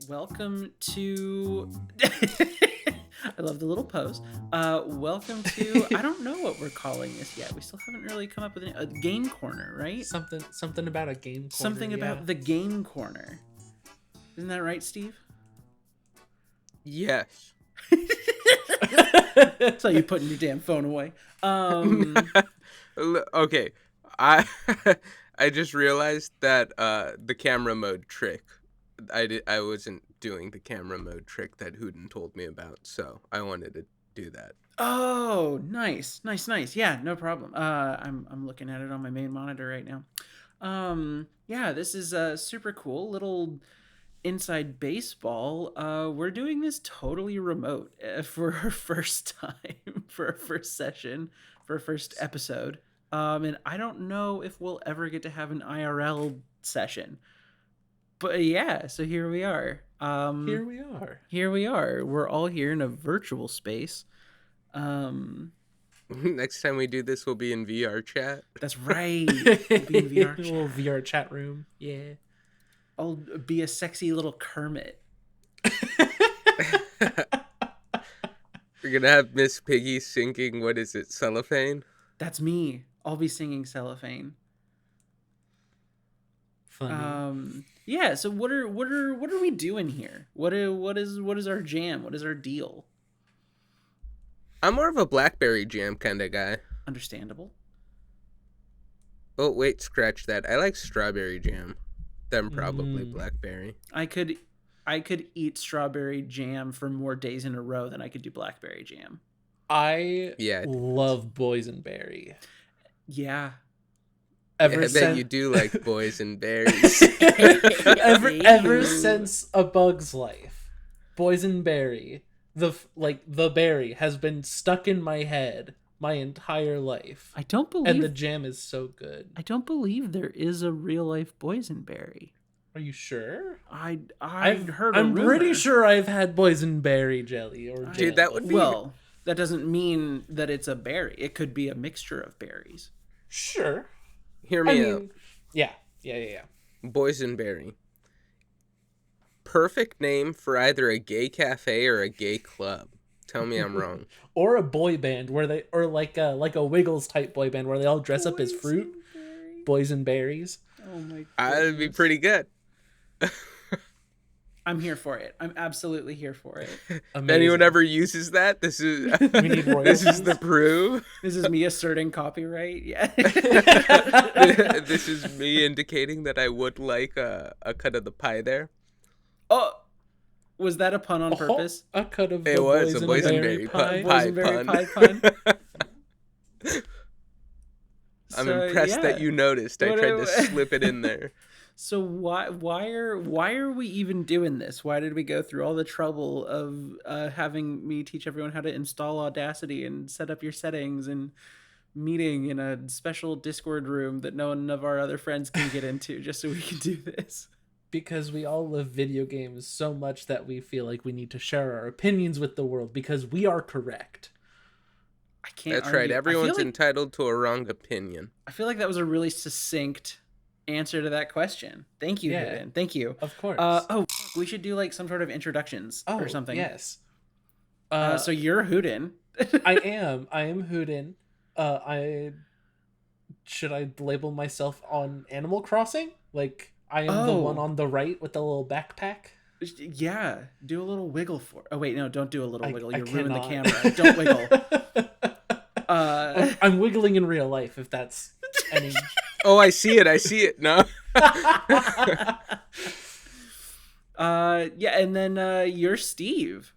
Welcome to I love the little pose. Welcome to I don't know what we're calling this yet. We still haven't really come up with a game corner, right? Something about a game corner. Something about the game corner. Isn't that right, Steve? Yes. So you putting your damn phone away. Okay. I I just realized that the camera mode trick. I wasn't doing the camera mode trick that Hoodin told me about, so I wanted to do that. Oh, nice. Yeah, no problem. I'm looking at it on my main monitor right now. Yeah, this is super cool. Little inside baseball. We're doing this totally remote for our first time, for our first session, for our first episode. And I don't know if we'll ever get to have an IRL session. But yeah, so here we are. Here we are. We're all here in a virtual space. Next time we do this, we'll be in VR chat. That's right. We'll be in VR chat. Little VR chat room. Yeah. I'll be a sexy little Kermit. We're gonna have Miss Piggy singing, what is it, Cellophane? That's me. I'll be singing Cellophane. Funny. Yeah, so what are we doing here? What is our jam? What is our deal? I'm more of a blackberry jam kind of guy. Understandable. Oh wait, scratch that. I like strawberry jam. Then probably blackberry. I could eat strawberry jam for more days in a row than I could do blackberry jam. I love boysenberry. Yeah. I bet you do like boysenberries. ever since A Bug's Life, boysenberry, the berry has been stuck in my head my entire life. I don't believe, and the jam is so good. I don't believe there is a real life boysenberry. Are you sure? I've heard. I'm pretty sure I've had boysenberry jelly or jam. Dude, that would be well. That doesn't mean that it's a berry. It could be a mixture of berries. Sure. Hear me out. Yeah. Boysenberry. Perfect name for either a gay cafe or a gay club. Tell me I'm wrong. Or a boy band or like a Wiggles type boy band where they all dress up as fruit. Boysenberries. Oh my god. That'd be pretty good. I'm here for it. I'm absolutely here for it. If anyone ever uses that, this is this is the proof. This is me asserting copyright. Yeah. This is me indicating that I would like a cut of the pie there. Oh, was that a pun on purpose? A cut of it the was a boysenberry pie pun. I'm So, impressed that you noticed. I tried to slip it in there. So why are we even doing this? Why did we go through all the trouble of having me teach everyone how to install Audacity and set up your settings and meeting in a special Discord room that none of our other friends can get into just so we can do this? Because we all love video games so much that we feel like we need to share our opinions with the world because we are correct. I can't That's argue. right. Everyone's entitled to a wrong opinion. I feel like that was a really succinct answer to that question. Thank you, Hayden. Thank you. Of course. We should do like some sort of introductions or something. Yes. So you're Hoodin. I am Hoodin. Should I label myself on Animal Crossing? Like I am the one on the right with the little backpack. Yeah, do a little wiggle for. Oh wait, no, don't do a little wiggle. You ruin the cannot. camera. Don't wiggle. I'm wiggling in real life. If that's any. Oh, I see it. No. Yeah, and then you're Steve.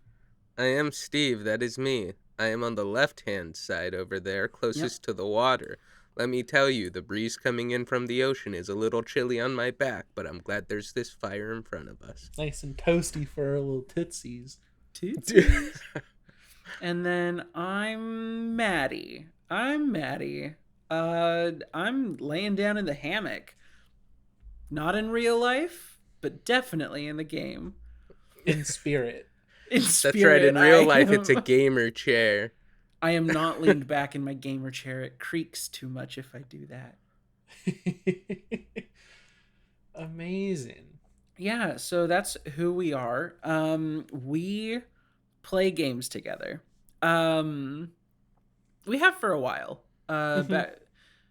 I am Steve. That is me. I am on the left-hand side over there, closest to the water. Let me tell you, the breeze coming in from the ocean is a little chilly on my back, but I'm glad there's this fire in front of us. Nice and toasty for our little tootsies. And then I'm Maddie. I'm laying down in the hammock. Not in real life, but definitely in the game. In spirit. That's right. In real life, it's a gamer chair. I am not leaned back in my gamer chair. It creaks too much if I do that. Amazing. Yeah, so that's who we are. We play games together. Um, we have for a while. Hmm. Back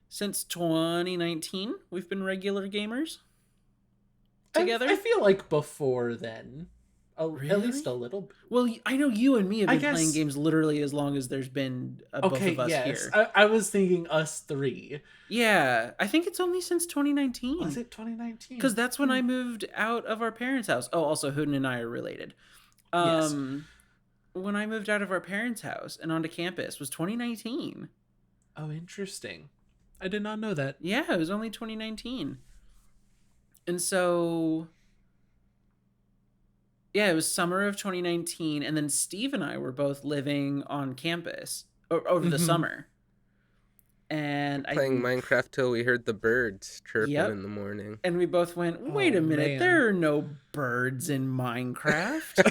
since 2019, we've been regular gamers I together. feel like before then, at least a Really? little bit. Well, I know you and me have I been playing guess. games literally as long as there's been both Okay, of us yes. here. I was thinking us three. Yeah, I think it's only since Was 2019 it 2019? because that's when I moved out of our parents' house. Oh, also Hoodin and I are related. Yes. Um, when I moved out of our parents' house and onto campus was 2019. Oh, interesting. I did not know that. Yeah, it was only 2019. And so, yeah, it was summer of 2019. And then Steve and I were both living on campus over the Hmm. summer. And Playing Minecraft till we heard the birds chirping in yep. the morning. And we both went, wait Oh a minute, man. there are no birds in Minecraft.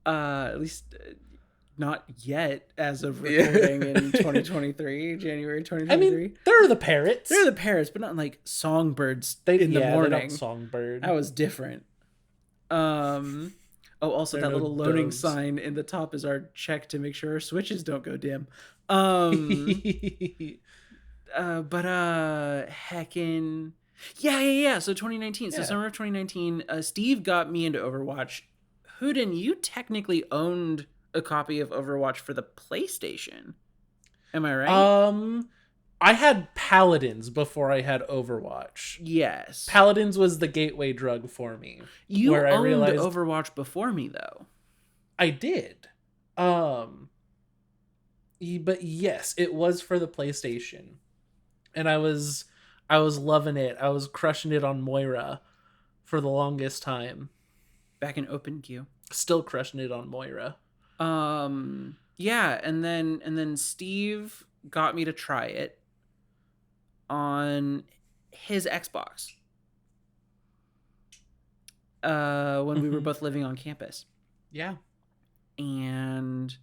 At least not yet as of recording in 2023, January I mean, 2023. there are the parrots. They're the parrots, but not like songbirds They in the yeah, they don't morning. songbird. That was different. Um, oh, also There are that no little loading doves. sign in the top is our check to make sure our switches don't go dim. Um, but heckin'. Yeah. So 2019. So Yeah. summer of 2019, Steve got me into Overwatch. Hoodin, you technically owned a copy of Overwatch for the PlayStation. Am I right? I had Paladins before I had Overwatch. Yes. Paladins was the gateway drug for me. You Where I owned realized Overwatch before me, though. I did. Um but yes, it was for the PlayStation. And I was loving it. I was crushing it on Moira for the longest time. Back in OpenQ. Still crushing it on Moira. Yeah, and then Steve got me to try it on his Xbox. When we were Mhm. both living on campus. Yeah. And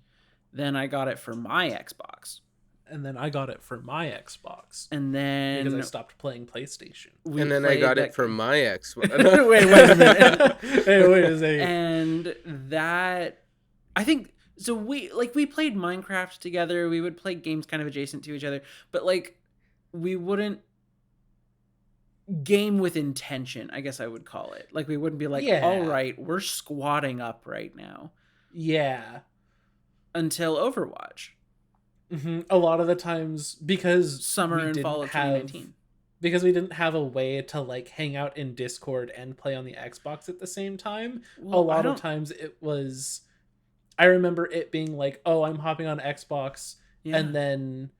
then I got it for my Xbox. And then I got it for my Xbox And then because I stopped playing PlayStation. we And then I played got that it for game. my ex. wait a minute. Hey, wait a second. And that I think so we played Minecraft together. We would play games kind of adjacent to each other, but like we wouldn't game with intention, I guess I would call it. Like we wouldn't be like, Yeah. all right, we're squatting up right now Yeah. until Overwatch. A lot of the times because Summer we and didn't fall of have 2019. because we didn't have a way to like hang out in Discord and play on the Xbox at the same time. Well, A lot of times it was I remember it being like, "Oh, I'm hopping on Xbox," yeah. and then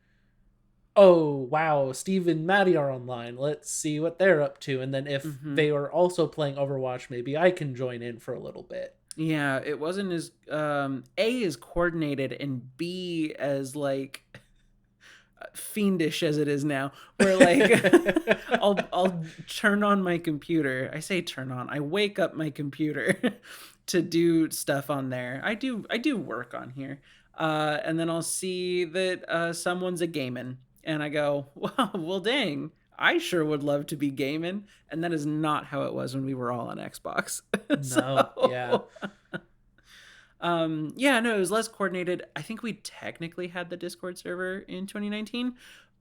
oh wow, Steve and Maddie are online. Let's see what they're up to. And then if they are also playing Overwatch, maybe I can join in for a little bit. Yeah, it wasn't as A as coordinated and B as like fiendish as it is now. Where like I'll turn on my computer. I say turn on. I wake up my computer to do stuff on there. I do work on here. And then I'll see that someone's a gaming and I go, well dang, I sure would love to be gaming. And that is not how it was when we were all on Xbox. No, yeah. Yeah, no, it was less coordinated. I think we technically had the Discord server in 2019,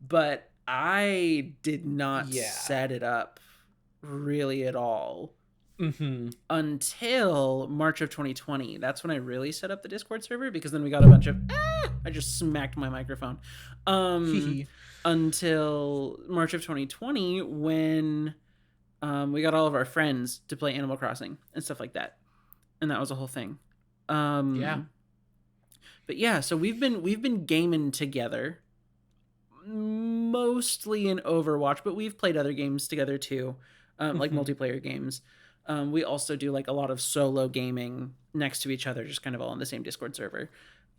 but I did not set it up really at all until March of 2020. That's when I really set up the Discord server because then we got a bunch of I just smacked my microphone. Until March of 2020 when we got all of our friends to play Animal Crossing and stuff like that. And that was a whole thing. Yeah. But yeah, so we've been gaming together mostly in Overwatch, but we've played other games together too. Like multiplayer games. We also do like a lot of solo gaming next to each other, just kind of all on the same Discord server.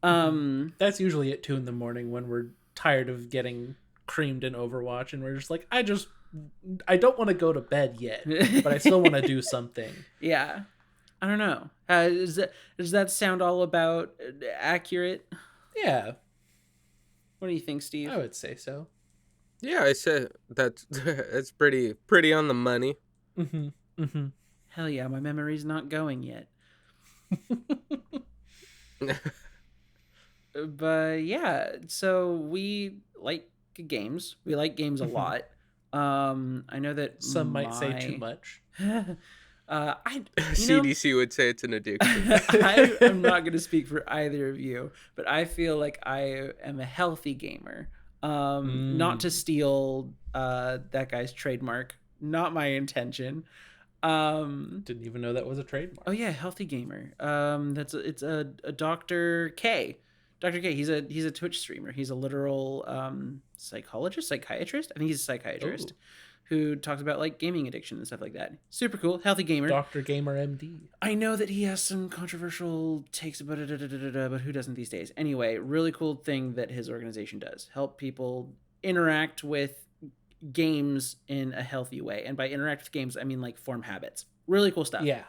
That's usually at 2 a.m. when we're tired of getting creamed in Overwatch and we're just like, I don't want to go to bed yet, but I still want to do something. Yeah. I don't know. Does that sound all about accurate? Yeah. What do you think, Steve? I would say so. Yeah, I said that's pretty on the money. Mm-hmm. Mm-hmm. Hell yeah, my memory's not going yet. But yeah, so we like games. We like games a Mm-hmm. lot. I know that Some might say too my much. I you know CDC would say it's an addiction. I'm not going to speak for either of you, but I feel like I am a healthy gamer. Not to Mm. steal that guy's trademark, not my intention. Um, Didn't even know that was a oh trademark. yeah, healthy gamer. It's a Dr. K. Dr. K. He's a Twitch streamer. He's a literal psychologist, psychiatrist. I think he's a psychiatrist Oh, who talks about like gaming addiction and stuff like that. Super cool, healthy gamer. Dr. Gamer MD. I know that he has some controversial takes about it, but who doesn't these days? Anyway, really cool thing that his organization does: help people interact with games in a healthy way. And by interact with games, I mean like form habits. Really cool stuff. Yeah.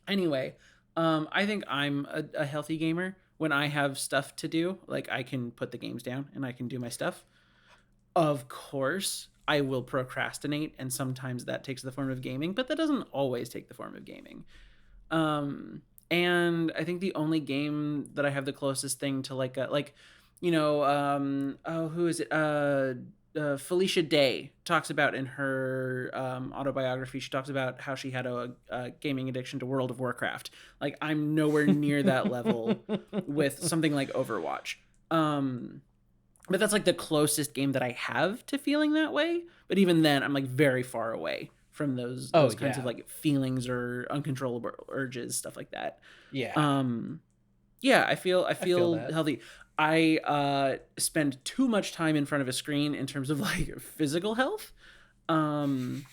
Anyway, I think I'm a healthy gamer when I have stuff to do. Like I can put the games down and I can do my stuff. Of course, I will procrastinate, and sometimes that takes the form of gaming, but that doesn't always take the form of gaming. And I think the only game that I have the closest thing to oh, who is it? Felicia Day talks about in her autobiography. She talks about how she had a gaming addiction to World of Warcraft. Like I'm nowhere near that level with something like Overwatch. But that's like the closest game that I have to feeling that way. But even then, I'm like very far away from those Oh, kinds yeah. of like feelings or uncontrollable urges, stuff like that. Yeah. Um, yeah, I I feel feel that. healthy. I spend too much time in front of a screen in terms of like physical health. Um,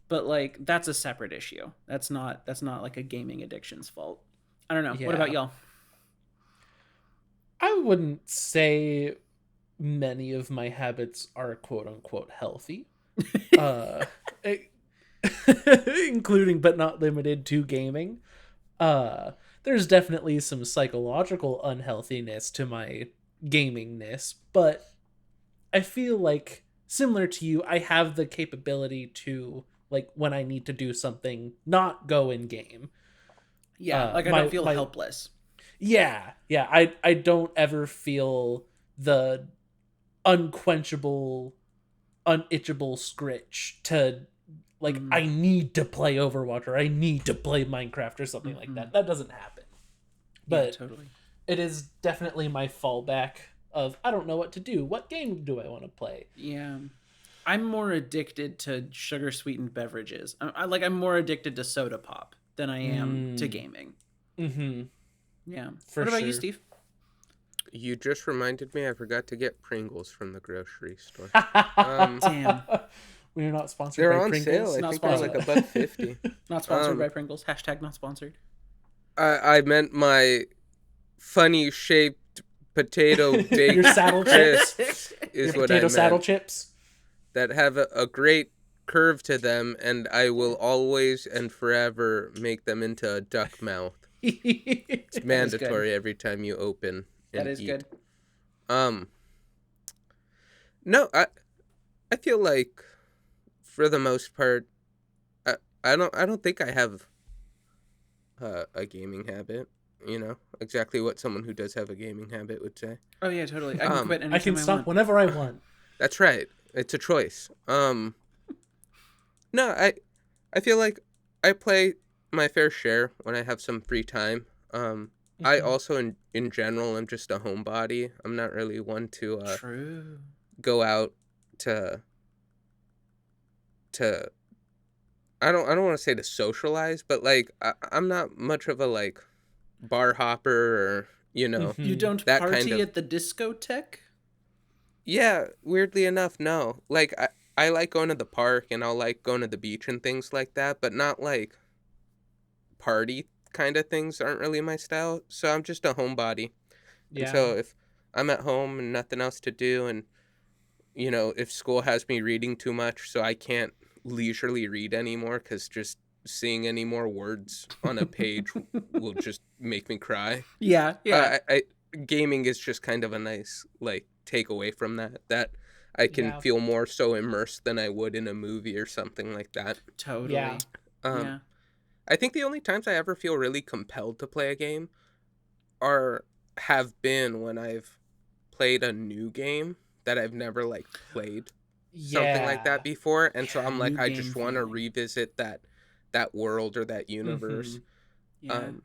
but like that's a separate issue. That's not like a gaming addiction's fault. I don't know. What about Yeah. y'all? I wouldn't say many of my habits are quote unquote healthy. Uh eh, including but not limited to gaming. Uh there's definitely some psychological unhealthiness to my gamingness, but I feel like similar to you, I have the capability to like when I need to do something not go in game. Yeah, like I don't My feel my helpless. yeah, I don't ever feel the unquenchable, unitchable scritch to like Mm, I need to play Overwatch or I need to play Minecraft or something like mm-hmm. that. That doesn't happen. Yeah, But totally. it is definitely my fallback of I don't know what to do. What game do I want to play? Yeah. I'm more addicted to sugar sweetened beverages. I'm more addicted to soda pop than I am to Mm, gaming. mm-hmm. Yeah. For What about you, sure. Steve? You just reminded me I forgot to get Pringles from the grocery store. Um, Damn. We're not sponsored they're by on sale. Pringles. I Not think they're sponsored. like a buck 50. Not sponsored by Um, Pringles. Hashtag not sponsored. I meant my funny shaped potato Your baked saddle chips, crisps your is what I potato saddle meant. chips. That have a great curve to them, and I will always and forever make them into a duck mouth. It's That is good. mandatory every time you open That and is eat. good. Um, no, I feel like for the most part, I I don't think I have a gaming habit. You know exactly what someone who does have a gaming habit would say. Oh yeah, totally. I can Um, quit I can anytime I stop want. whenever I want. that's right. It's a choice. No, I feel like I play my fair share when I have some free time. I Mhm. also in general am just a homebody. I'm not really one to True. go out to to I don't want to say to socialize, but like I'm not much of a like bar hopper or You Mhm. don't that kind party of. at the discotheque? Yeah, weirdly enough, no. Like I like going to the park and I'll like going to the beach and things like that, but not like party kind of things aren't really my style. So I'm just a homebody. And Yeah. so if I'm at home and nothing else to do and if school has me reading too much so I can't leisurely read anymore cuz just seeing any more words on a page will just make me cry. Yeah, yeah. I gaming is just kind of a nice like takeaway from that. That I can Yeah. feel more so immersed than I would in a movie or something like that. Yeah. Totally. Um, Yeah. I think the only times I ever feel really compelled to play a game are have been when I've played a new game that I've never like played something like Yeah. that before, and so Yeah, I'm like new I game just want to feeling. revisit that world or that Mm-hmm. universe. Yeah. Um,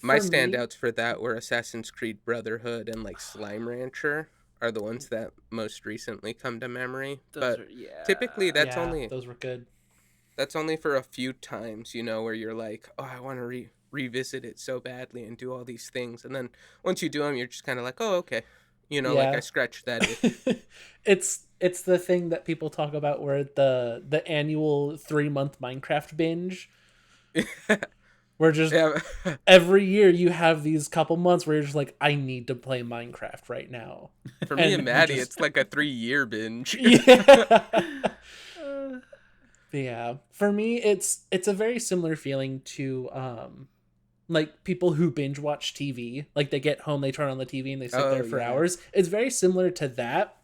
my For me, standouts for that were Assassin's Creed Brotherhood and like Slime Rancher are the ones that most recently come to memory. Those But are typically yeah. yeah, those were good. that's only for a few times, you know, where you're like, oh, I want to revisit it so badly and do all these things, and then once you do them, you're just kind of like, oh, okay, you know, like I Yeah. scratched that itch. It's the thing that people talk about where the annual 3-month Minecraft binge, where just Yeah. every year you have these couple months where you're just like, I need to play Minecraft right now. For me and And you Maddie, just it's like a 3-year binge. yeah. Uh, Yeah. For me it's a very similar feeling to like people who binge watch TV. Like they get home, they turn on the TV and they sit there Oh for yeah. hours. It's very similar to that,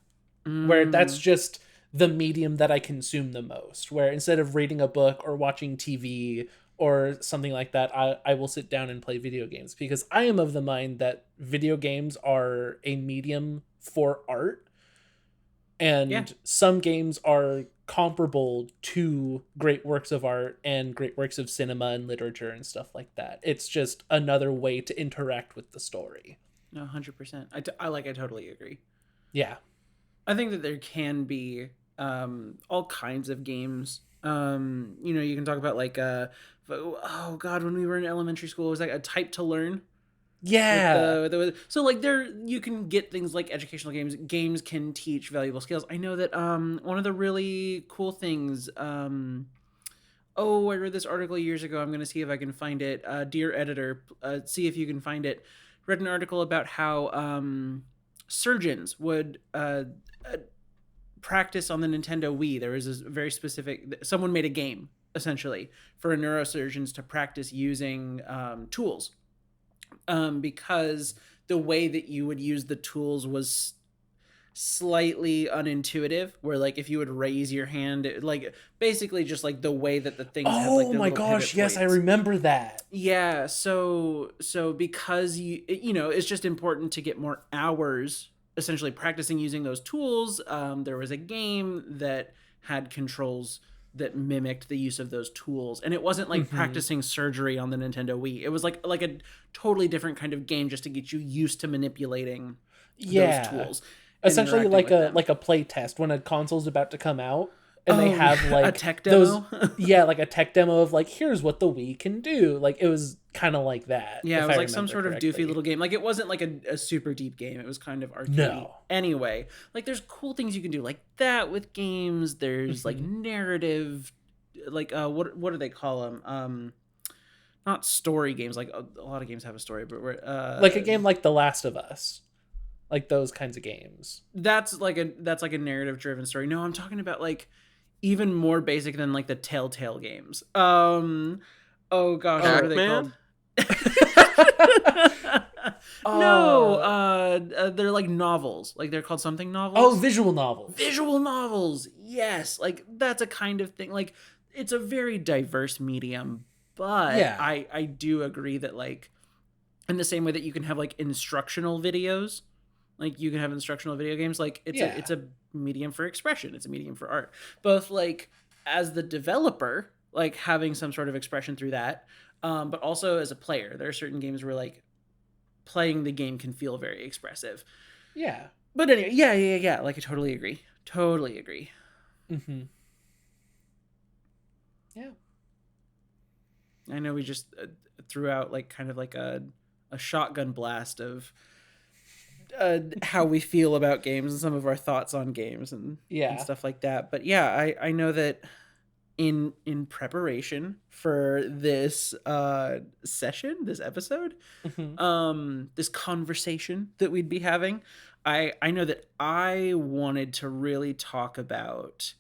where that's mm, just the medium that I consume the most. Where instead of reading a book or watching TV or something like that, I will sit down and play video games because I am of the mind that video games are a medium for art, yeah. and some games are comparable to great works of art and great works of cinema and literature and stuff like that. It's just another way to interact with the story. No, 100%. I totally agree. Yeah. I think that there can be all kinds of games. You can talk about like oh god, when we were in elementary school, it was like a type to learn with Yeah. so like there you can get things like educational games. Games can teach valuable skills. I know that one of the really cool things oh, I read this article years ago. I'm going to see if I can find it. Dear editor, see if you can find it. Read an article about how surgeons would uh, practice on the Nintendo Wii. There was a very specific. Someone made a game essentially for neurosurgeons to practice using tools, because the way that you would use the tools was slightly unintuitive, where like if you would raise your hand, like basically just like the way that the things have like Oh their my little gosh, pivot yes, I points. remember that. Yeah, so because it's just important to get more hours essentially practicing using those tools. There was a game that had controls that mimicked the use of those tools, and it wasn't like Mm-hmm. practicing surgery on the Nintendo Wii. It was like a totally different kind of game just to get you used to manipulating those Yeah. tools and Essentially interacting like with them. a play test when a console's about to come out and they Oh have yeah, a like tech those, demo. yeah, like a tech demo of like, here's what the Wii can do. Like it was kind of like that, Yeah, it if was I like some remember sort of doofy correctly. little game. Like it wasn't like a super deep game. It was kind of arcadey. No. Anyway, like there's cool things you can do like that with games. There's like Hmm. narrative, like what do they call them? Not story games. Like a lot of games have a story, but Like a game like The Last of Us, like those kinds of games. that's like a narrative driven story. No, I'm talking about like even more basic than like the Telltale games. Oh gosh, what are Oh. they Pac-Man? called? No, uh they're like novels. Like they're called something oh, novels. visual novels. Visual novels. Yes, like that's a kind of thing. Like it's a very diverse medium, but Yeah. I do agree that like in the same way that you can have like instructional videos, like you can have instructional video games. Like Yeah. it's a medium for expression. It's a medium for art. Both like as the developer, like having some sort of expression through that, but also as a player. There are certain games where like playing the game can feel very expressive. Yeah. But anyway, yeah. Like I totally agree. Totally agree. Hmm. Yeah. I know we just threw out like kind of like a shotgun blast of how we feel about games and some of our thoughts on games and Yeah. stuff like that. But yeah, I know that in preparation for this session, this episode, Hmm. this conversation that we'd be having, I know that I wanted to really talk about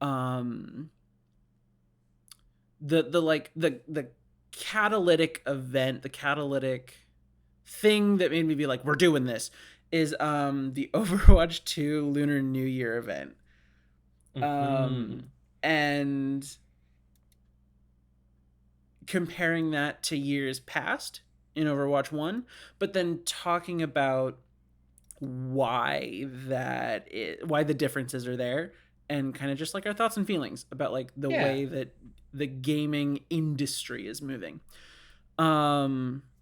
um the catalytic event, the catalytic thing that made me be like, we're doing this. is the Overwatch 2 Lunar New Year event. Mm-hmm. And comparing that to years past in Overwatch 1, but then talking about why why the differences are there, and kind of just like our thoughts and feelings about like the Yeah. way that the gaming industry is moving.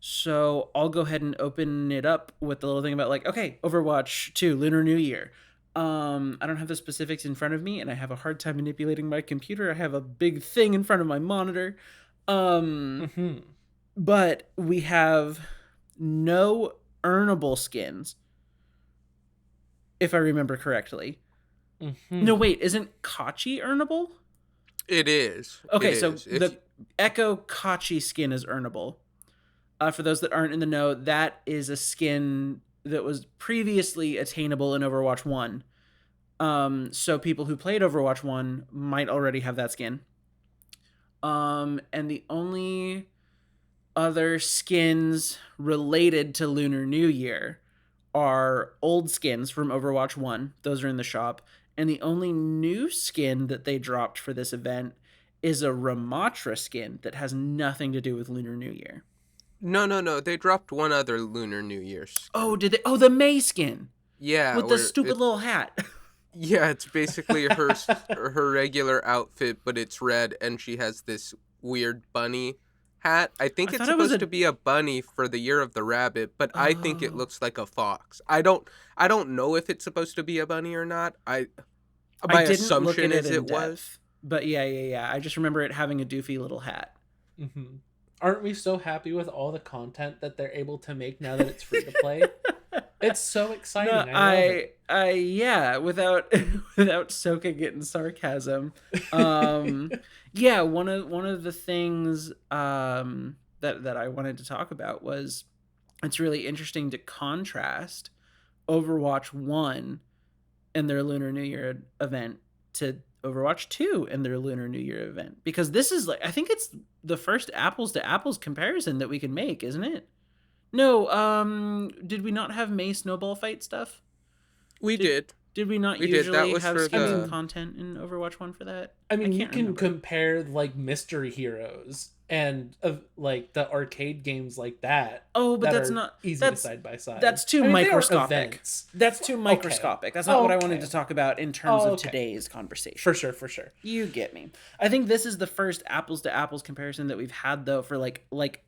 So I'll go ahead and open it up with the little thing about like, okay, Overwatch 2 Lunar New Year. I don't have the specifics in front of me, and I have a hard time manipulating my computer. I have a big thing in front of my monitor. Um, Mm-hmm. but we have no earnable skins, if I remember correctly. No, Mm-hmm. wait, isn't Kachi earnable? It is. It Okay, so is. If the Echo Kachi skin is earnable. For those that aren't in the know, that is a skin that was previously attainable in Overwatch 1. So people who played Overwatch 1 might already have that skin. And the only other skins related to Lunar New Year are old skins from Overwatch 1. Those are in the shop. And the only new skin that they dropped for this event is a Ramatra skin that has nothing to do with Lunar New Year. no, they dropped one other Lunar New Year Oh, skin. did they? Oh, the May skin Yeah, with the where stupid it little hat. yeah, it's basically her regular outfit, but it's red, and she has this weird bunny hat. I I think it's thought it was supposed a. to be a bunny for the Year of the Rabbit, but I think it Oh, looks like a fox. I don't know if it's supposed to be a bunny or not. I My didn't look assumption at it is in it was. depth, but yeah. I just remember it having a doofy little hat. Mm-hmm. Aren't we so happy with all the content that they're able to make now that it's free to play? It's so No, exciting. I love it. yeah, without without soaking it in sarcasm. Um, yeah, one of the things that I wanted to talk about was it's really interesting to contrast Overwatch 1 and their Lunar New Year event to Overwatch 2 and their Lunar New Year event, because this is like, I think it's the first apples to apples comparison that we can make, isn't it? No, did we not have May snowball fight stuff? We Did did. did we not We did. That usually was have for I skins and the. mean, content in Overwatch 1 for that? I I mean, you can't can remember. compare like mystery heroes and like the arcade games like that Oh, but that that's are not easy to that's side by side. that's too I mean, they are microscopic. events. That's too Okay. microscopic. That's not what I wanted Okay. to talk about in terms Oh, of okay. today's conversation. For sure. For sure. You get me. I think this is the first apples to apples comparison that we've had though for like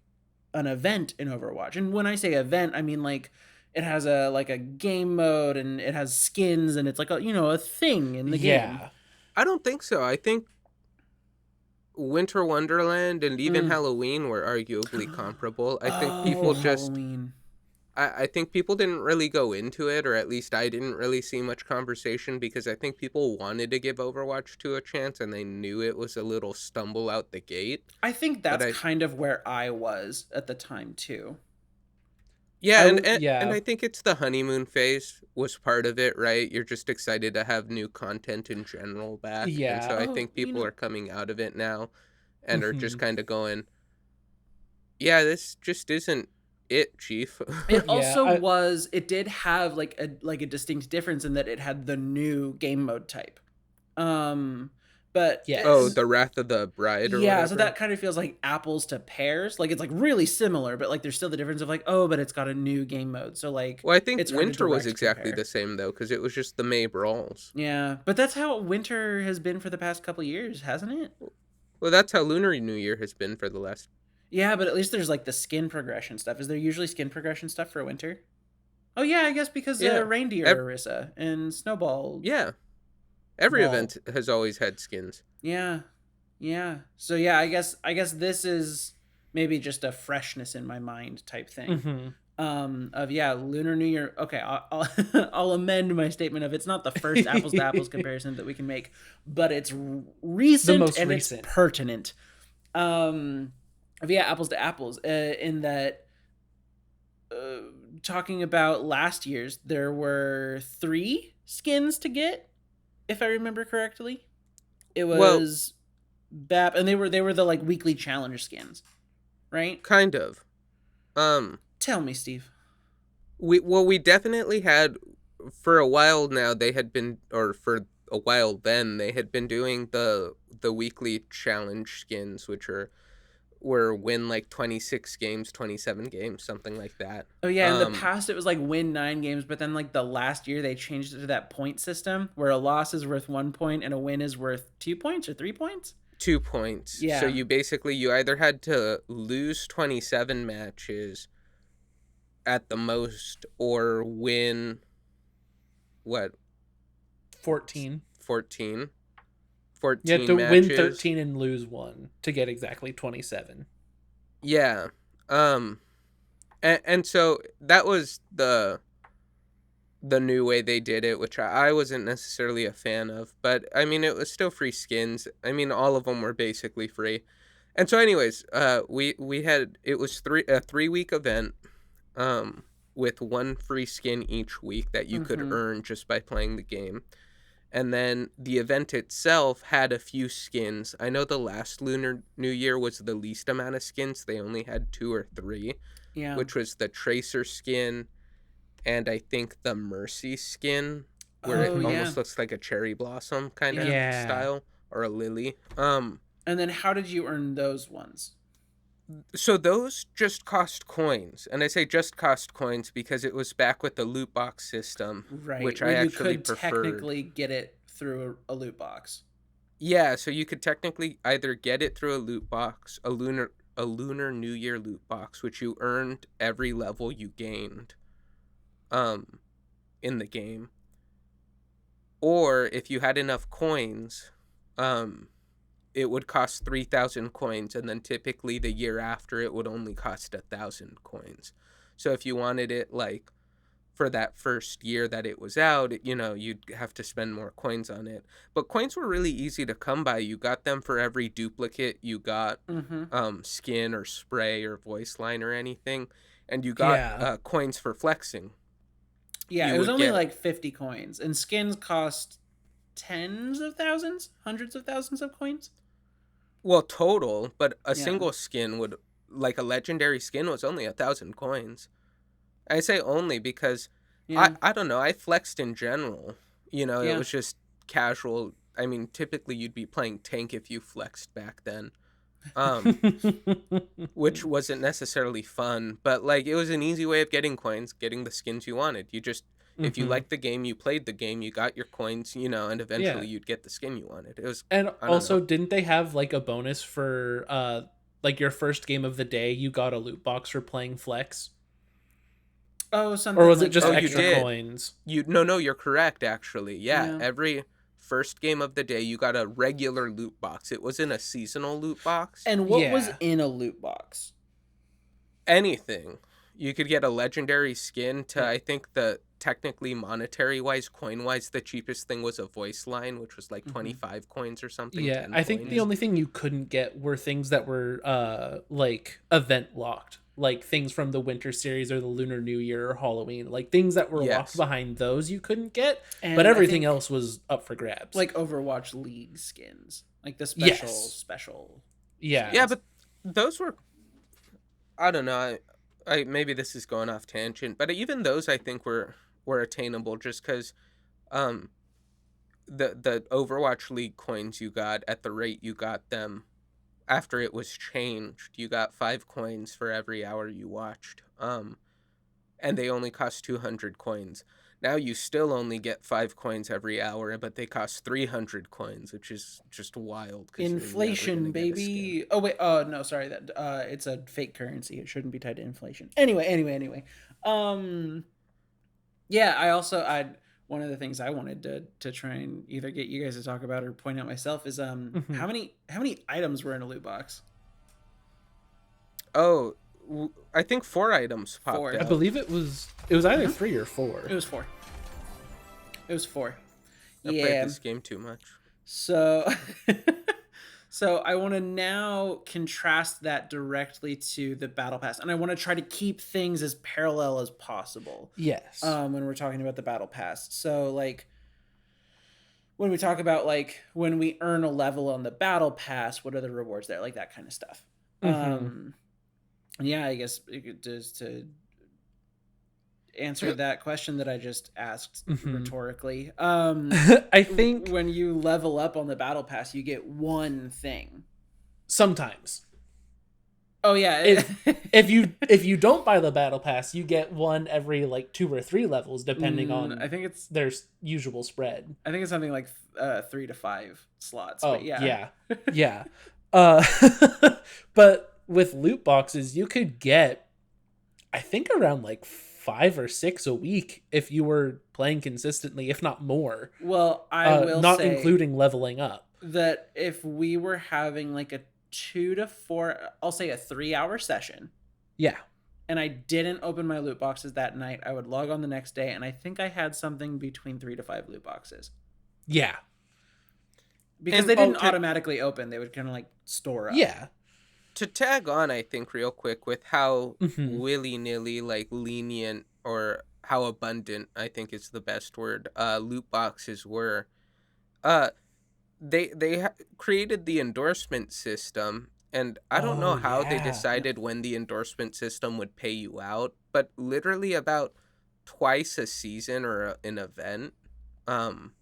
an event in Overwatch. And when I say event, I mean like it has a like a game mode, and it has skins, and it's like a, a thing in the game. Yeah. I don't think so. I think Winter Wonderland and even Mm. Halloween were arguably comparable. I think Oh, people just Halloween. I think people didn't really go into it, or at least I didn't really see much conversation because I think people wanted to give Overwatch 2 a chance and they knew it was a little stumble out the gate. I think But that's kind of where I was at the time too. yeah, and Yeah. I think it's the honeymoon phase was part of it, right? You're just excited to have new content in general back. And Yeah. so I Oh, think people are coming out of it now and are just Hmm. kind of going, yeah, this just isn't it, chief. It Yeah. also was. It did have like a distinct difference in that it had the new game mode type. But Oh, Yes. the Wrath of the Bride or yeah, so whatever. that kind of feels like apples to pears. Like it's like really similar, but like there's still the difference of like, oh, but it's got a new game mode. So like Well, I think it's hard to Winter was direct exactly compare. the same though, because it was just the May brawls. Yeah, but that's how winter has been for the past couple years, hasn't it? Well, that's how Lunar New Year has been for the last. Yeah, but at least there's like the skin progression stuff. Is there usually skin progression stuff for winter? Oh yeah, I guess because Yeah, reindeer Ev- Orisa and snowball. yeah. Every Well, event has always had skins. Yeah, yeah. So yeah, I guess this is maybe just a freshness in my mind type thing. hmm Of yeah, Lunar New Year. Okay, I'll I'll amend my statement of it's not the first apples to apples comparison that we can make, but it's recent most and recent. it's pertinent. Of yeah, apples to apples. In that, talking about last year's, there were 3 skins to get, if I remember correctly. It Well, was BAP, and they were the like weekly challenge skins, right? kind of. Um, Tell me, Steve. we definitely had for a while now. They had been, or for a while then they had been doing the weekly challenge skins, which were win like 26 games, 27 games, something like that. Oh yeah, in the past it was like win 9 games, but then like the last year they changed it to that point system where a loss is worth 1 point and a win is worth 2 points or 3 points. 2 points. So Yeah. you either had to lose 27 matches at the most or win what 14. 14 You had 14 to win matches. 13 and lose 1 to get exactly 27. Yeah. And so that was the new way they did it, which I wasn't necessarily a fan of, but I mean it was still free skins. I mean all of them were basically free. And so anyways, we had, it was a 3 week event with one free skin each week that you could Mm-hmm. earn just by playing the game. And then the event itself had a few skins. I know the last Lunar New Year was the least amount of skins. They only had 2 or 3, Yeah. which was the Tracer skin and I think the Mercy skin, where it Oh yeah. almost looks like a cherry blossom kind of Yeah. Yeah. style, or a lily. And then how did you earn those ones? So those just cost coins, and I say just cost coins because it was back with the loot box system, Right, which where I you actually could preferred. technically get it through a loot box. Yeah, so you could technically either get it through a loot box, a lunar New Year loot box, which you earned every level you gained, um, in the game, or if you had enough coins, um, it would cost 3,000 coins, and then typically the year after it would only cost 1,000 coins. So if you wanted it like for that first year that it was out, you'd have to spend more coins on it. But coins were really easy to come by. You got them for every duplicate you got, Mm-hmm. skin or spray or voice line or anything, and you got Yeah. coins for flexing. Yeah, You it was would only get, like 50 coins, and skins cost tens of thousands, hundreds of thousands of coins. well, total, but a Yeah. single skin would, like a legendary skin, was only 1,000 coins. I say only because Yeah. I don't know. I flexed in general. It Yeah. was just casual. I mean, typically you'd be playing tank if you flexed back then, um, which wasn't necessarily fun. But like, it was an easy way of getting coins, getting the skins you wanted. You just, if you hmm liked the game, you played the game, you got your coins, and Yeah. eventually you'd get the skin you wanted. It was, And I don't also, know. didn't they have like a bonus for like your first game of the day, you got a loot box for playing Flex? Oh, Or something was it like just Oh, that. you extra Yeah. did. coins? No, you're correct, actually. Yeah, Yeah. every first game of the day, you got a regular loot box. It wasn't a seasonal loot box. And what was Yeah. in a loot box? Anything. You could get a legendary skin to, Yeah. I think, the technically monetary wise, coin wise, the cheapest thing was a voice line, which was like Mm-hmm. 25 coins or something, Yeah, 10 I think the Yeah. coins. only thing you couldn't get were things that were like event locked, like things from the winter series or the Lunar New Year or Halloween, like things that were locked Yes. behind those you couldn't get, but And I everything think else was up for grabs. like Overwatch League skins, like the Yes. special Yeah. Yeah, skins. but those were, I don't know. I maybe this is going off tangent, but even those I think were attainable just because um the Overwatch League coins you got at the rate you got them after it was changed, you got 5 coins for every hour you watched. And they only cost 200 coins. Now you still only get 5 coins every hour, but they cost 300 coins, which is just wild because you're never Inflation, gonna get a skin. baby. Oh wait, no, sorry. That it's a fake currency. It shouldn't be tied to inflation. Anyway. Um, yeah. I one of the things I wanted to try and either get you guys to talk about or point out myself is Mhm. how many items were in a loot box? Oh, I think 4 items popped 4. I out. believe it was either Uh-huh. 3 or 4. It was 4. It was 4. I played Yeah. this game too much. So so I want to now contrast that directly to the battle pass, and I want to try to keep things as parallel as possible. Yes. When we're talking about the battle pass. So like when we talk about like when we earn a level on the battle pass, what are the rewards there? Like that kind of stuff. Mhm. Yeah, I guess it could just to answered that question that I just asked Mhm. rhetorically. I think When you level up on the battle pass, you get one thing. sometimes Oh yeah. if if you don't buy the battle pass, you get one every like 2 or 3 levels, depending I on think it's their usual spread. something like 3 to 5 slots, but Oh yeah. yeah, yeah. Uh, but with loot boxes, you could get, I think, around like 5 or 6 a week if you were playing consistently, if not more. Well, I will Not say including leveling up. that if we were having like a 2 to 4, I'll say a 3 hour session, Yeah, and I didn't open my loot boxes that night, I would log on the next day, and I think I had something between 3 to 5 loot boxes yeah, because And they didn't to automatically open; they would kind of like store up. yeah. to tag on, I think real quick with how Hmm. willy nilly, like lenient, or how abundant, I think is the best word. Loot boxes were. Uh, they created the endorsement system, and I don't know Oh how they yeah. Yep. decided when the endorsement system would pay you out, but literally about twice a season or an event, um,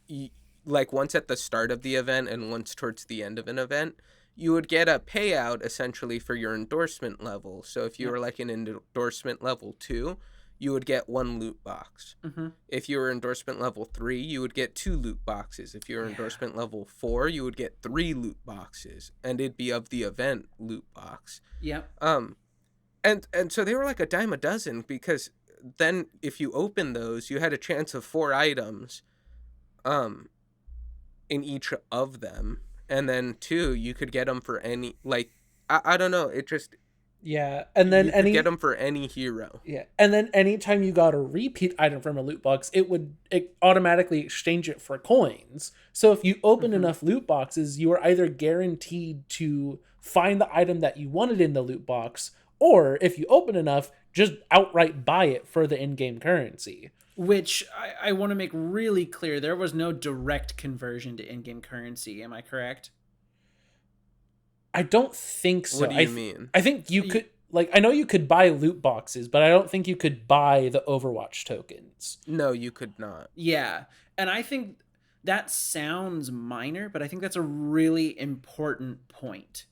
y- like once at the start of the event and once towards the end of an event, you would get a payout essentially for your endorsement level. So if you Yep. were like an endorsement level 2, you would get one loot box. Mm-hmm. If you were endorsement level 3, you would get 2 loot boxes. If you were Yeah. endorsement level 4, you would get 3 loot boxes, and it'd be of the event loot box. Yep. Um, and so they were like a dime a dozen, because then if you open those, you had a chance of 4 items. Um, in each of them, and then 2, you could get them for any, like, I don't know, it just, Yeah, and then you could get them for any hero. anytime you got a repeat item from a loot box, it automatically exchange it for coins. So if you open Mm-hmm. enough loot boxes, you are either guaranteed to find the item that you wanted in the loot box, or if you open enough, just outright buy it for the in-game currency. Which I want to make really clear, there was no direct conversion to in-game currency. Am I correct? I don't think What so. do you mean? I think you You, could, like, I know you could buy loot boxes, but I don't think you could buy the Overwatch tokens. No, you could not. yeah, and I think that sounds minor, but I think that's a really important point.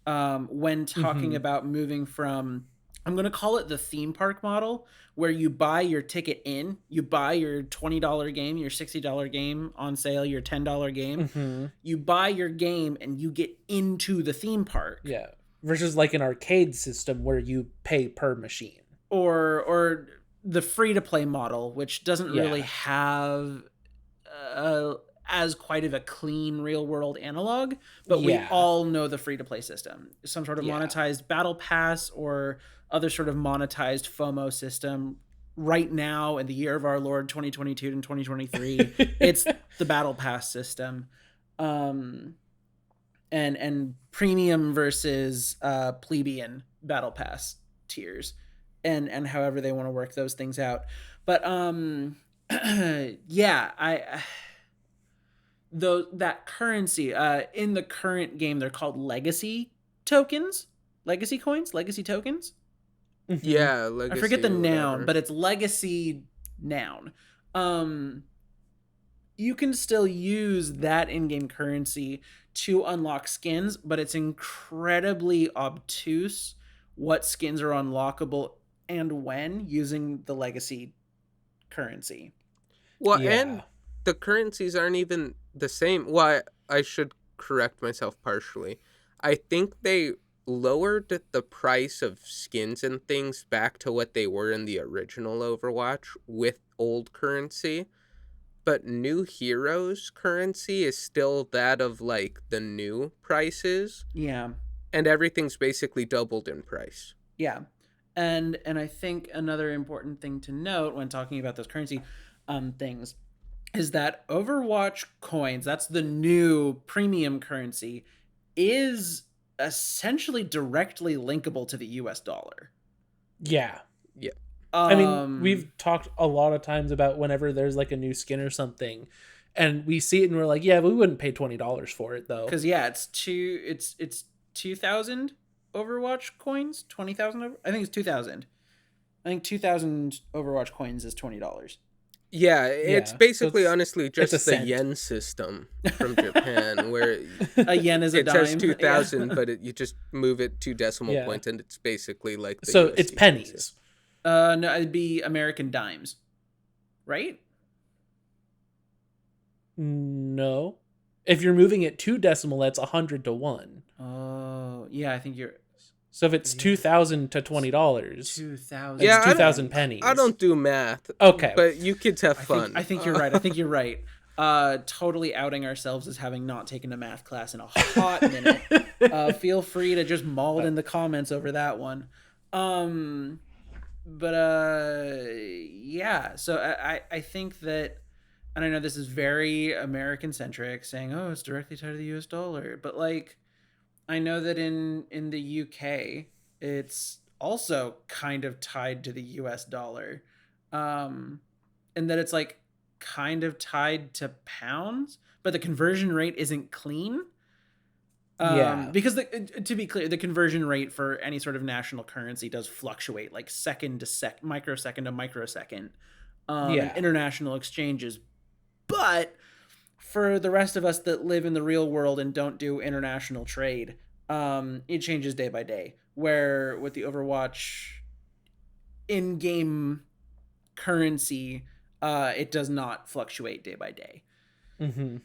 When talking Hmm. about moving from, I'm going to call it the theme park model, where you buy your ticket in, you buy your $20 game, your $60 game on sale, your $10 game, Hmm. you buy your game and you get into the theme park. Yeah. Versus like an arcade system where you pay per machine. Or the free to play model, which doesn't really Yeah. have uh, as quite of a clean real world analog, but we Yeah. all know the free to play system, some sort of Yeah. monetized battle pass or other sort of monetized FOMO system. Right now, in the year of our Lord 2022 and 2023, it's the battle pass system. Um, and premium versus plebeian battle pass tiers, and however they want to work those things out. But yeah, I though that currency in the current game, they're called legacy tokens, legacy coins, legacy tokens. Hmm. Yeah, I forget legacy the or noun, whatever. but it's legacy noun. um you can still use that in-game currency to unlock skins, but it's incredibly obtuse what skins are unlockable and when using the legacy currency. Well, and Yeah. the currencies aren't even the same. Well, I should correct myself partially. I think they lowered the price of skins and things back to what they were in the original Overwatch with old currency, but new heroes currency is still that of like the new prices, Yeah. and everything's basically doubled in price. Yeah. And I think another important thing to note when talking about those currency things is that Overwatch coins, that's the new premium currency, is essentially directly linkable to the US dollar. Yeah. Yeah. I mean, Um we've talked a lot of times about whenever there's like a new skin or something, and we see it and we're like, yeah, but we wouldn't pay $20 for it though. cuz yeah, it's 2000 Overwatch coins, 20,000 I think it's 2000. I think 2,000 Overwatch coins is $20. Yeah, it's Yeah, so basically honestly it's a just the cent. yen system from Japan, where A yen is a it says dime. Yeah. 2,000, but you just move it 2 decimal Yeah. points, and it's basically like the So it's USD currency. pennies. No, it'd be American dimes, right? No. If you're moving it 2 decimal, that's 100 to 1. Oh, yeah. I think you're So if it's Yeah. 2,000 to $20, 2,000. it's Yeah, 2,000 pennies. I don't do math, Okay. but you kids have fun. I think you're right. I think you're right. Totally outing ourselves as having not taken a math class in a hot minute. Feel free to just maul in the comments over that one. But yeah. So I think that, and I know this is very American centric, saying, oh, it's directly tied to the US dollar, but like, I know that in the UK, it's also kind of tied to the US dollar. And that it's like kind of tied to pounds, but the conversion rate isn't clean. Yeah. Because to be clear, the conversion rate for any sort of national currency does fluctuate, like second to microsecond to microsecond, in Yeah. international exchanges. But for the rest of us that live in the real world and don't do international trade, it changes day by day. Where with the Overwatch in-game currency, it does not fluctuate day by day. Mm-hmm.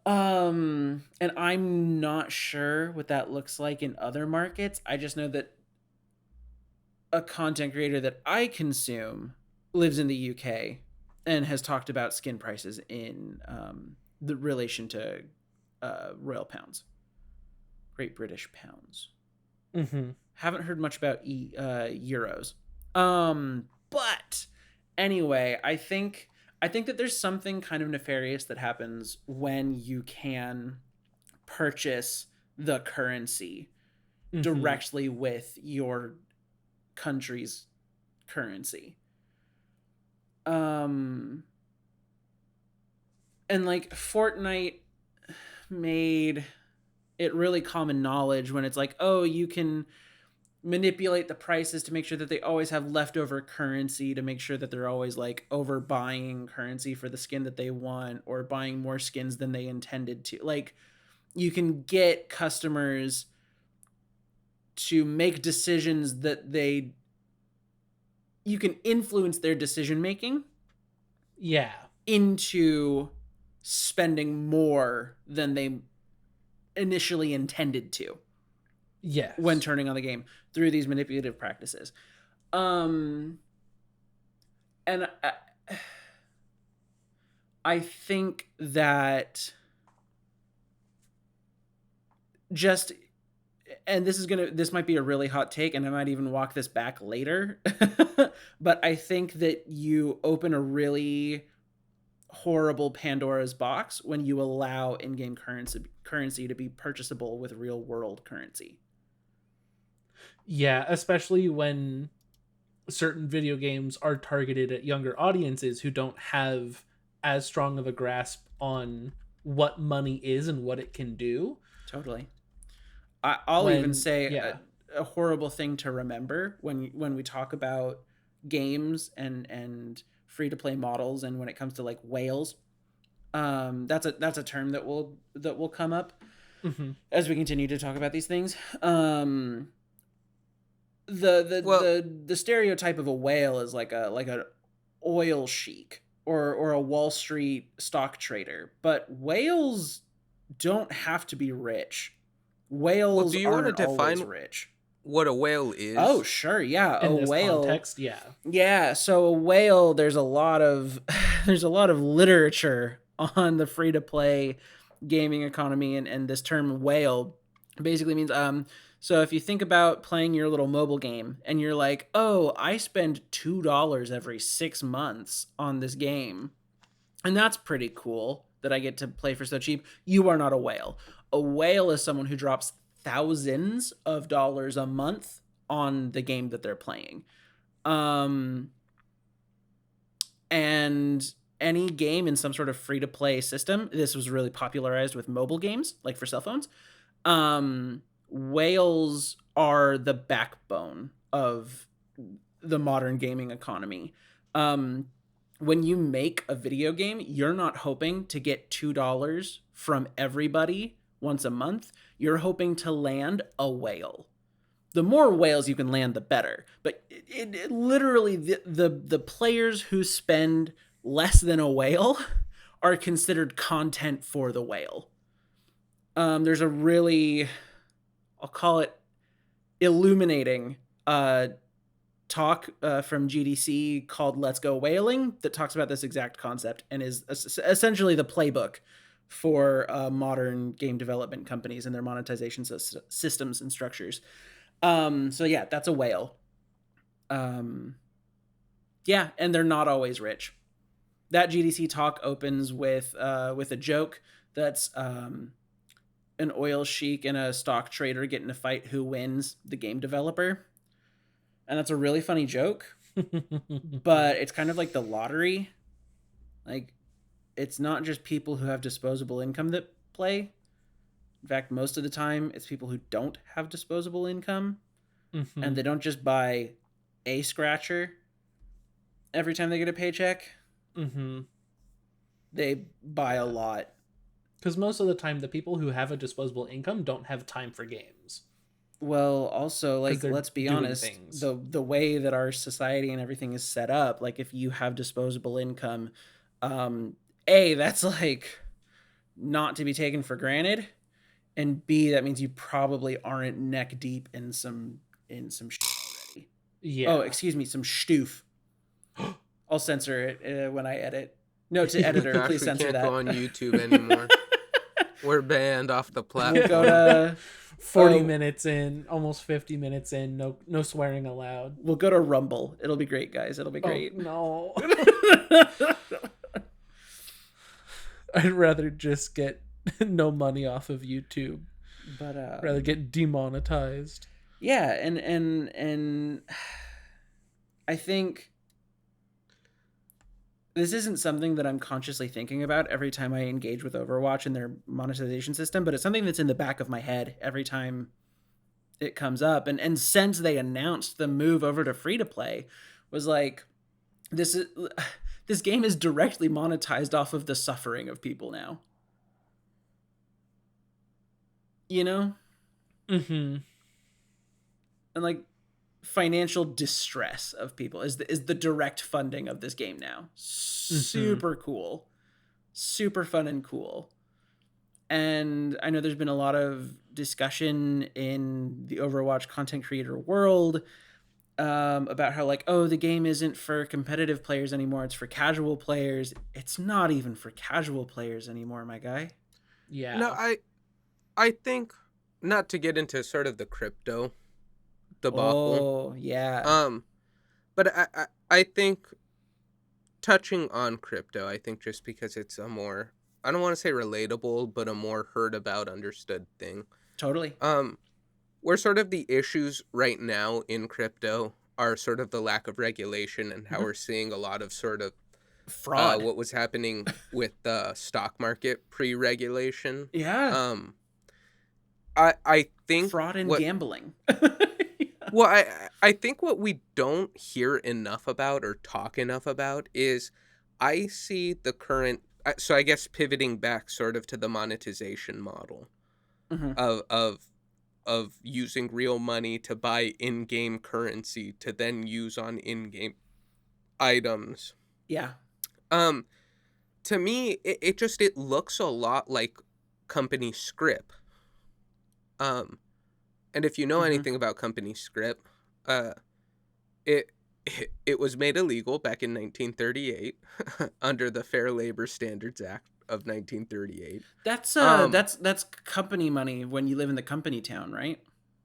And I'm not sure what that looks like in other markets. I just know that a content creator that I consume lives in the UK and has talked about skin prices in the relation to Royal Pounds, Great British Pounds. Mm-hmm. Haven't heard much about euros. But anyway, I think that there's something kind of nefarious that happens when you can purchase the currency Mm-hmm. directly with your country's currency. And like Fortnite made it really common knowledge when it's like, oh, you can manipulate the prices to make sure that they always have leftover currency, to make sure that they're always like overbuying currency for the skin that they want, or buying more skins than they intended to. Like, you can get customers to make decisions that you can influence their decision making Yeah. into spending more than they initially intended to. Yes. When turning on the game through these manipulative practices. And I think that just, and this might be a really hot take, and I might even walk this back later, but I think that you open a really horrible Pandora's box when you allow in-game currency to be purchasable with real world currency. Yeah, especially when certain video games are targeted at younger audiences who don't have as strong of a grasp on what money is and what it can do. Totally. I'll even say yeah. a horrible thing to remember when we talk about games and free to play models, and when it comes to like whales, that's a term that will come up Mm-hmm. as we continue to talk about these things. The stereotype of a whale is like an oil sheik or a Wall Street stock trader, but whales don't have to be rich. Whales do you want aren't to always define rich. what a whale is? Oh, sure, yeah. In A this whale context, yeah. Yeah, so a whale, there's a lot of literature on the free to play gaming economy, and this term whale basically means so if you think about playing your little mobile game and you're like, "Oh, I spend $2 every 6 months on this game." And that's pretty cool that I get to play for so cheap. You are not a whale. A whale is someone who drops thousands of dollars a month on the game that they're playing. And any game in some sort of free to play system, this was really popularized with mobile games, like for cell phones. Whales are the backbone of the modern gaming economy. Um, when you make a video game, you're not hoping to get $2 from everybody once a month. You're hoping to land a whale. The more whales you can land, the better. But it literally, the players who spend less than a whale are considered content for the whale. There's a really, I'll call it illuminating talk from GDC called Let's Go Whaling that talks about this exact concept and is essentially the playbook for modern game development companies and their monetization systems and structures. So yeah, that's a whale. Yeah, and they're not always rich. That GDC talk opens with a joke that's an oil sheik and a stock trader get in a fight who wins, the game developer. And that's a really funny joke, but it's kind of like the lottery. Like, it's not just people who have disposable income that play. In fact, most of the time, it's people who don't have disposable income, and they don't just buy a scratcher every time they get a paycheck. They buy a lot. Because most of the time, the people who have a disposable income don't have time for games. Well, also, like, let's be honest, the way that our society and everything is set up, like, if you have disposable income, A, that's, like, not to be taken for granted, and B, that means you probably aren't neck deep in some shit already. Yeah. Oh, excuse me, some stoof. I'll censor it when I edit. No, to editor, Gosh, please censor that. We can't go on YouTube anymore. We're banned off the platform. We'll go to 40 minutes in, almost 50 minutes in, no swearing allowed. We'll go to Rumble. It'll be great, guys. It'll be great. Oh, no. I'd rather just get no money off of YouTube. But rather get demonetized. Yeah, and I think this isn't something that I'm consciously thinking about every time I engage with Overwatch and their monetization system, but it's something that's in the back of my head every time it comes up. And since they announced the move over to free to play, was like, this game is directly monetized off of the suffering of people now. You know? And like, financial distress of people is the direct funding of this game now. Super cool. Super fun and cool. And I know there's been a lot of discussion in the Overwatch content creator world about how, like, oh, the game isn't for competitive players anymore, it's for casual players. It's not even for casual players anymore, my guy. Yeah. No, I think, not to get into sort of the crypto debacle. Oh, yeah. But I think, touching on crypto, I think just because it's a more, I don't want to say relatable, but a more heard about, understood thing. Totally. Where sort of the issues right now in crypto are sort of the lack of regulation and how we're seeing a lot of sort of fraud. What was happening with the stock market pre-regulation. Yeah. I think fraud and gambling. Well, I think what we don't hear enough about or talk enough about is, I see the current, so I guess pivoting back sort of to the monetization model of using real money to buy in-game currency to then use on in-game items. Yeah. To me, it looks a lot like company script. And if you know anything about company script, it was made illegal back in 1938 under the Fair Labor Standards Act of 1938. That's company money when you live in the company town, right?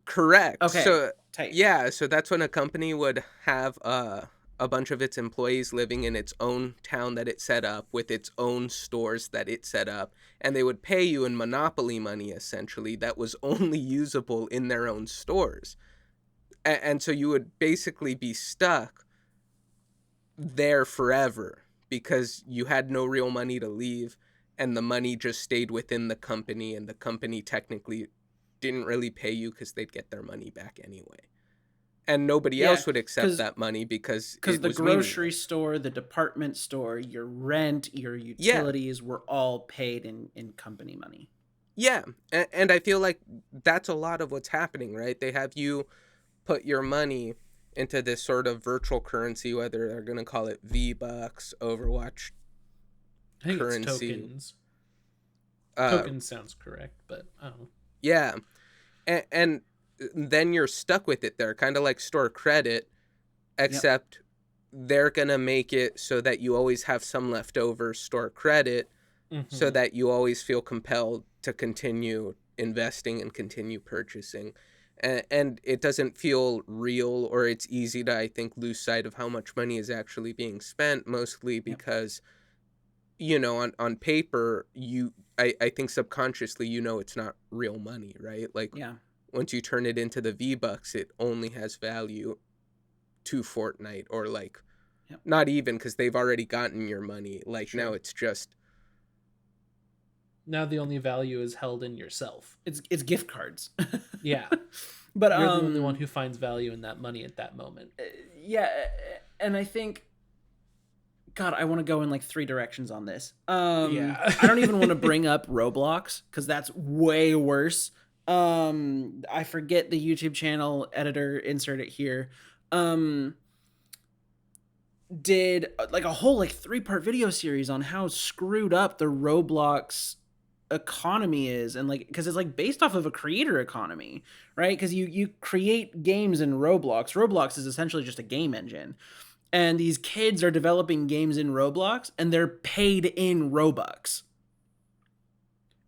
Correct. Okay. So tight. Yeah, so that's when a company would have a bunch of its employees living in its own town that it set up with its own stores that it set up, and they would pay you in monopoly money, essentially, that was only usable in their own stores. And so you would basically be stuck there forever because you had no real money to leave, and the money just stayed within the company, and the company technically didn't really pay you because they'd get their money back anyway. and nobody Yeah, else would accept that money because because it the was grocery meaningless. store, the department store, your rent, your Yeah, utilities were all paid in company money. yeah, and I feel like that's a lot of what's happening, right? They have you put your money into this sort of virtual currency, whether they're going to call it V-Bucks, Overwatch I think it's currency. tokens. Uh, Tokens sounds correct, but I don't know. yeah, and then you're stuck with it there, kind of like store credit, Yep. except they're going to make it so that you always have some leftover store credit so Mm-hmm. that you always feel compelled to continue investing and continue purchasing. And it doesn't feel real, or it's easy to, I think, lose sight of how much money is actually being spent, mostly Yep. because, you know, on paper, I think subconsciously, you know, it's not real money, right? Like Yeah. once you turn it into the V-Bucks, it only has value to Fortnite, or like Yep. not even, because they've already gotten your money. Like now Sure. it's just, Now the only value is held in yourself. It's gift cards. Yeah. But You're the only one who finds value in that money at that moment. yeah, and I think, God, I want to go in like three directions on this. Yeah. I don't even want to bring up Roblox because that's way worse. I forget the YouTube channel editor, insert it here. Um, did like a whole like 3-part video series on how screwed up the Roblox economy is, and like because it's like based off of a creator economy, right? Because you create games in Roblox is essentially just a game engine, and these kids are developing games in Roblox and they're paid in Robux.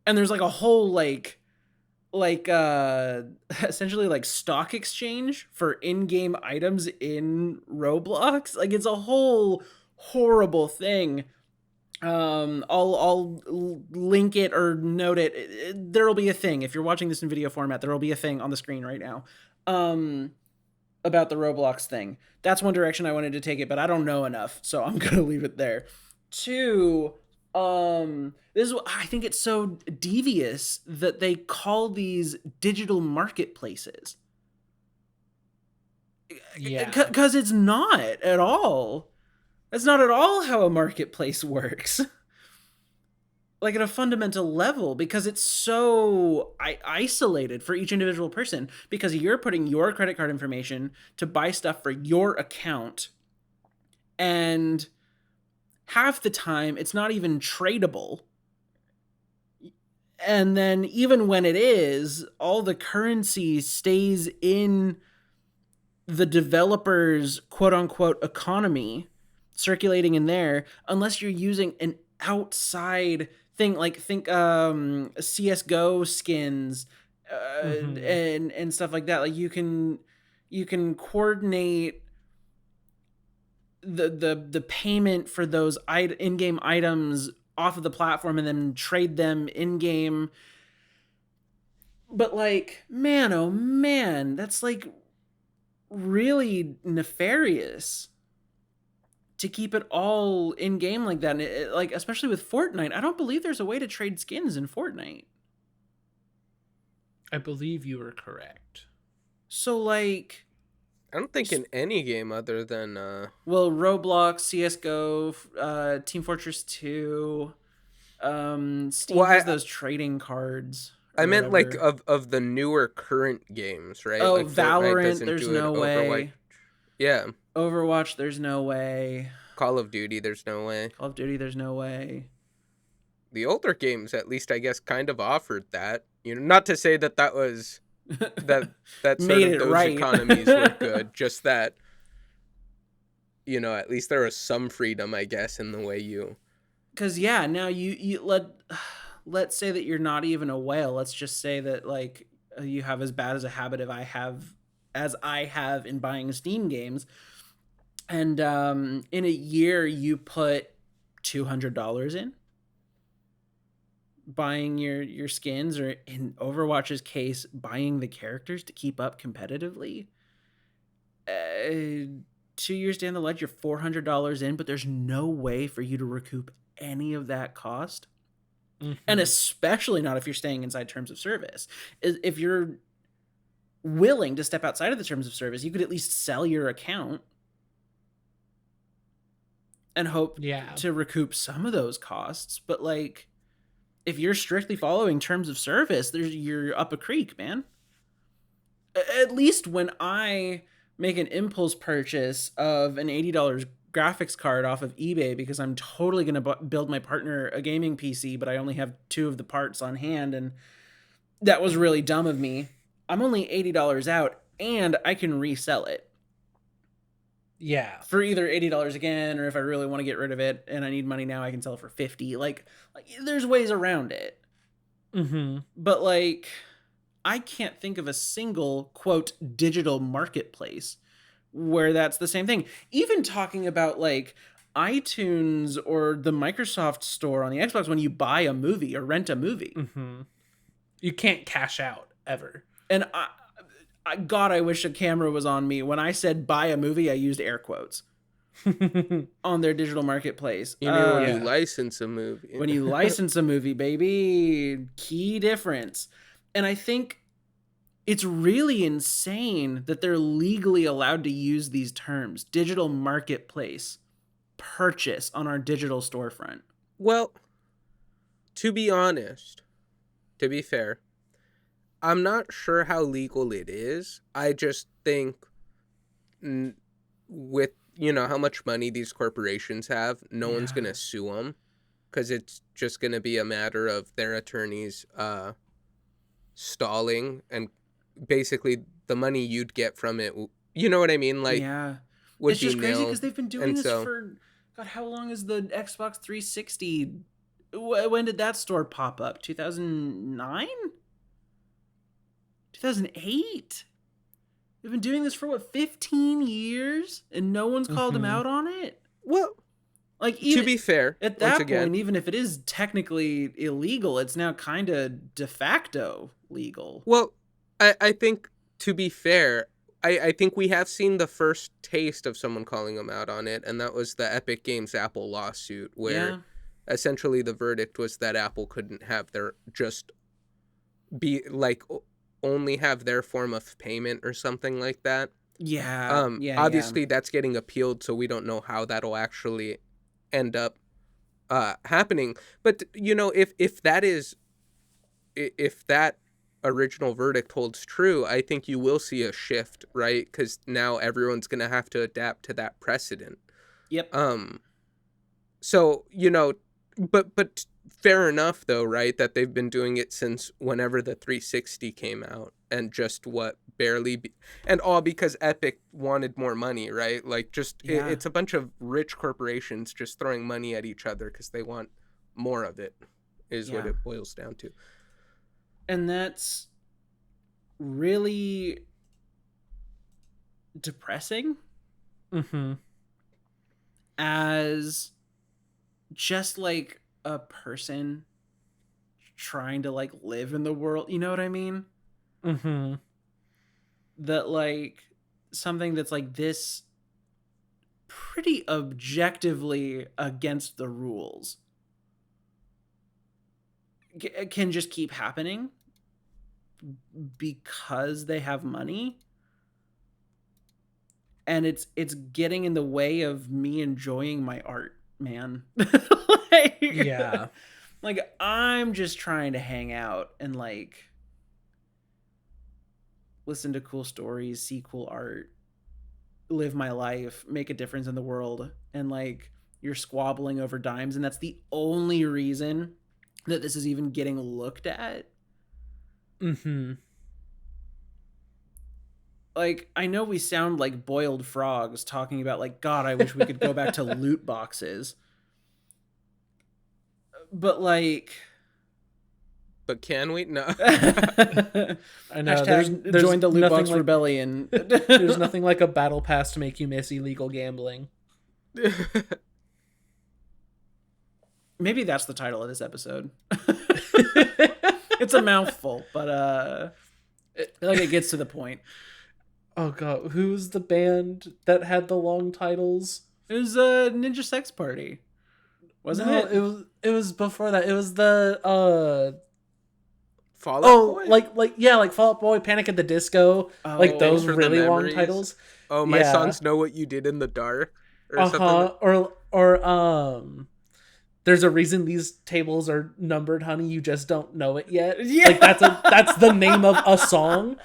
And there's like a whole like essentially like stock exchange for in-game items in Roblox. Like it's a whole horrible thing. I'll link it or note it. There'll be a thing. If you're watching this in video format, there'll be a thing on the screen right now. About the Roblox thing. That's one direction I wanted to take it, but I don't know enough, so I'm gonna leave it there. Two, this is what I think it's so devious that they call these digital marketplaces. Yeah. Because it's not at all. That's not at all how a marketplace works. Like at a fundamental level, because it's so isolated for each individual person, because you're putting your credit card information to buy stuff for your account, and half the time it's not even tradable. And then even when it is, all the currency stays in the developer's quote unquote economy, circulating in there, unless you're using an outside thing, like think CS:GO skins, Mm-hmm. and stuff like that. Like you can coordinate the payment for those in-game items off of the platform and then trade them in-game. But like, man, oh man, that's like really nefarious to keep it all in game like that. And like, especially with Fortnite, I don't believe there's a way to trade skins in Fortnite. I believe you were correct. So like, I don't think in any game other than well, Roblox, CS:GO, Team Fortress 2, Steam well, has those trading cards I or meant like whatever. of the newer current games, right? Oh, Like Fortnite Valorant, doesn't there's do it. no Overwatch, way. yeah. Overwatch, there's no way. Call of Duty, there's no way. Call of Duty, there's no way. The older games, at least, I guess, kind of offered that. You know, not to say that that was that sort Made of it those right. economies were good. Just that, you know, at least there was some freedom, I guess, in the way you. Because yeah, now you let's say that you're not even a whale. Let's just say that like you have as bad as a habit of I have in buying Steam games, and in a year you put $200 in buying your skins, or in Overwatch's case, buying the characters to keep up competitively. 2 years down the ledge, you're $400 in, but there's no way for you to recoup any of that cost. Mm-hmm. And especially not if you're staying inside terms of service. If you're willing to step outside of the terms of service, you could at least sell your account and hope Yeah. to recoup some of those costs. But like, if you're strictly following terms of service, you're up a creek, man. At least when I make an impulse purchase of an $80 graphics card off of eBay because I'm totally going to build my partner a gaming PC, but I only have 2 of the parts on hand, and that was really dumb of me. I'm only $80 out, and I can resell it. Yeah. For either $80 again, or if I really want to get rid of it and I need money now, I can sell it for $50. Like there's ways around it. Mm-hmm. But like, I can't think of a single, quote, digital marketplace where that's the same thing. Even talking about like iTunes or the Microsoft store on the Xbox, when you buy a movie or rent a movie. Mm-hmm. You can't cash out ever. And God, I wish a camera was on me. When I said buy a movie, I used air quotes on their digital marketplace. You mean when you license a movie. When you license a movie, baby. Key difference. And I think it's really insane that they're legally allowed to use these terms. Digital marketplace, purchase on our digital storefront. Well, to be honest, to be fair, I'm not sure how legal it is. I just think with, how much money these corporations have, no one's going to sue them, because it's just going to be a matter of their attorneys stalling, and basically the money you'd get from it, you know what I mean? Like, would it's just crazy because they've been doing this for, God, how long is the Xbox 360? When did that store pop up? 2009? 2008? They've been doing this for what, 15 years, and no one's called them out on it? Well, like, even, to be fair, at that point, even if it is technically illegal, it's now kind of de facto legal. Well, I think, to be fair, I think we have seen the first taste of someone calling them out on it, and that was the Epic Games Apple lawsuit, where essentially the verdict was that Apple couldn't have only have their form of payment or something like that. Obviously that's getting appealed, so we don't know how that'll actually end up happening. But if that original verdict holds true, I think you will see a shift, right? Because now everyone's gonna have to adapt to that precedent. Yep. So but fair enough, though, right, that they've been doing it since whenever the 360 came out, and just and all because Epic wanted more money, right? Like, just it's a bunch of rich corporations just throwing money at each other because they want more of it, is what it boils down to. And that's really depressing. Mm-hmm. As just like a person trying to like live in the world, you know what I mean? Mm-hmm. That like something that's like this pretty objectively against the rules can just keep happening because they have money, and it's getting in the way of me enjoying my art, man. Like I'm just trying to hang out and like listen to cool stories, see cool art, live my life, make a difference in the world, and like you're squabbling over dimes, and that's the only reason that this is even getting looked at. Mm-hmm. Like, I know we sound like boiled frogs talking about like, God, I wish we could go back to loot boxes. But like, but can we? No. I know. There's join the loot box rebellion. There's nothing like a battle pass to make you miss illegal gambling. Maybe that's the title of this episode. It's a mouthful, but I feel like it gets to the point. Oh god, who's the band that had the long titles? It was Ninja Sex Party. Wasn't it? It was before that. It was the Fall Out Oh, Boy? like Fall Out Boy, Panic at the Disco, like Oh, Thanks those for the really long memories. titles. Oh, my Yeah. songs know what you did in the dark, or something. Uh-huh. Or there's a reason these tables are numbered, honey. You just don't know it yet. Like yeah. that's the name of a song.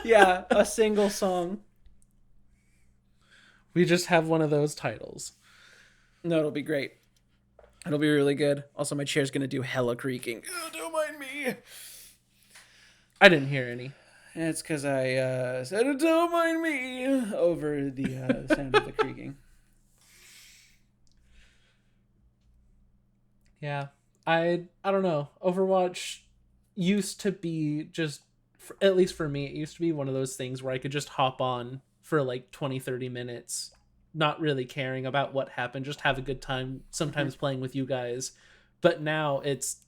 Yeah, a single song. We just have one of those titles. No, it'll be great. It'll be really good. Also, my chair's gonna do hella creaking. Don't mind me. I didn't hear any. It's because I said, "Don't mind me" over the sound of the creaking. Yeah. I don't know. Overwatch used to be just at least for me, it used to be one of those things where I could just hop on for like 20-30 minutes, not really caring about what happened, just have a good time sometimes playing with you guys. But now it's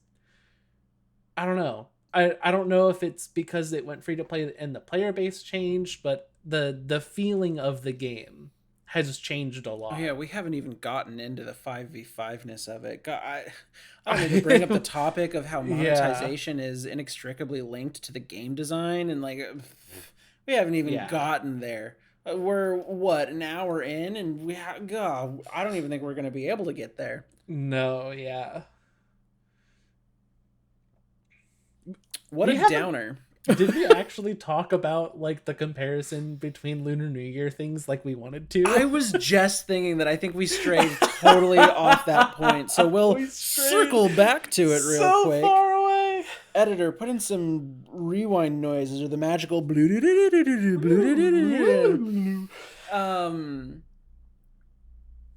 I don't know. I don't know if it's because it went free to play and the player base changed, but the feeling of the game has changed a Oh lot. yeah, we haven't even gotten into the 5v5-ness of it. God, I don't need to bring up the topic of how Yeah. monetization is inextricably linked to the game design, and like we haven't even Yeah. gotten there. We're what, an hour in, and God, I don't even think we're gonna be able to get there. No, yeah. What We a haven't- downer. Did we actually talk about like the comparison between Lunar New Year things like we wanted to? I was just thinking that I think we strayed totally off that point, so we'll We strayed circle back to it real so quick. far away. Editor, put in some rewind noises or the magical blue.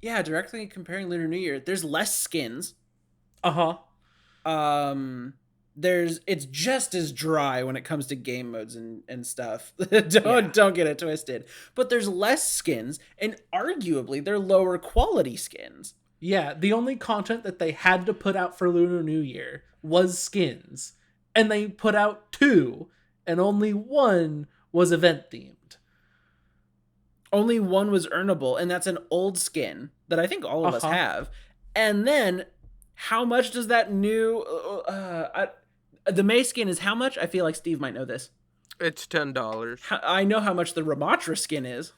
Yeah, directly comparing Lunar New Year. There's less skins. Uh-huh. It's just as dry when it comes to game modes and stuff. Don't get it twisted. But there's less skins, and arguably they're lower quality skins. Yeah, the only content that they had to put out for Lunar New Year was skins. And they put out 2, and only 1 was event themed. Only 1 was earnable, and that's an old skin that I think all of us have. And then, how much does that new... the May skin is how much? I feel like Steve might know this. It's $10. I know how much the Ramatra skin is.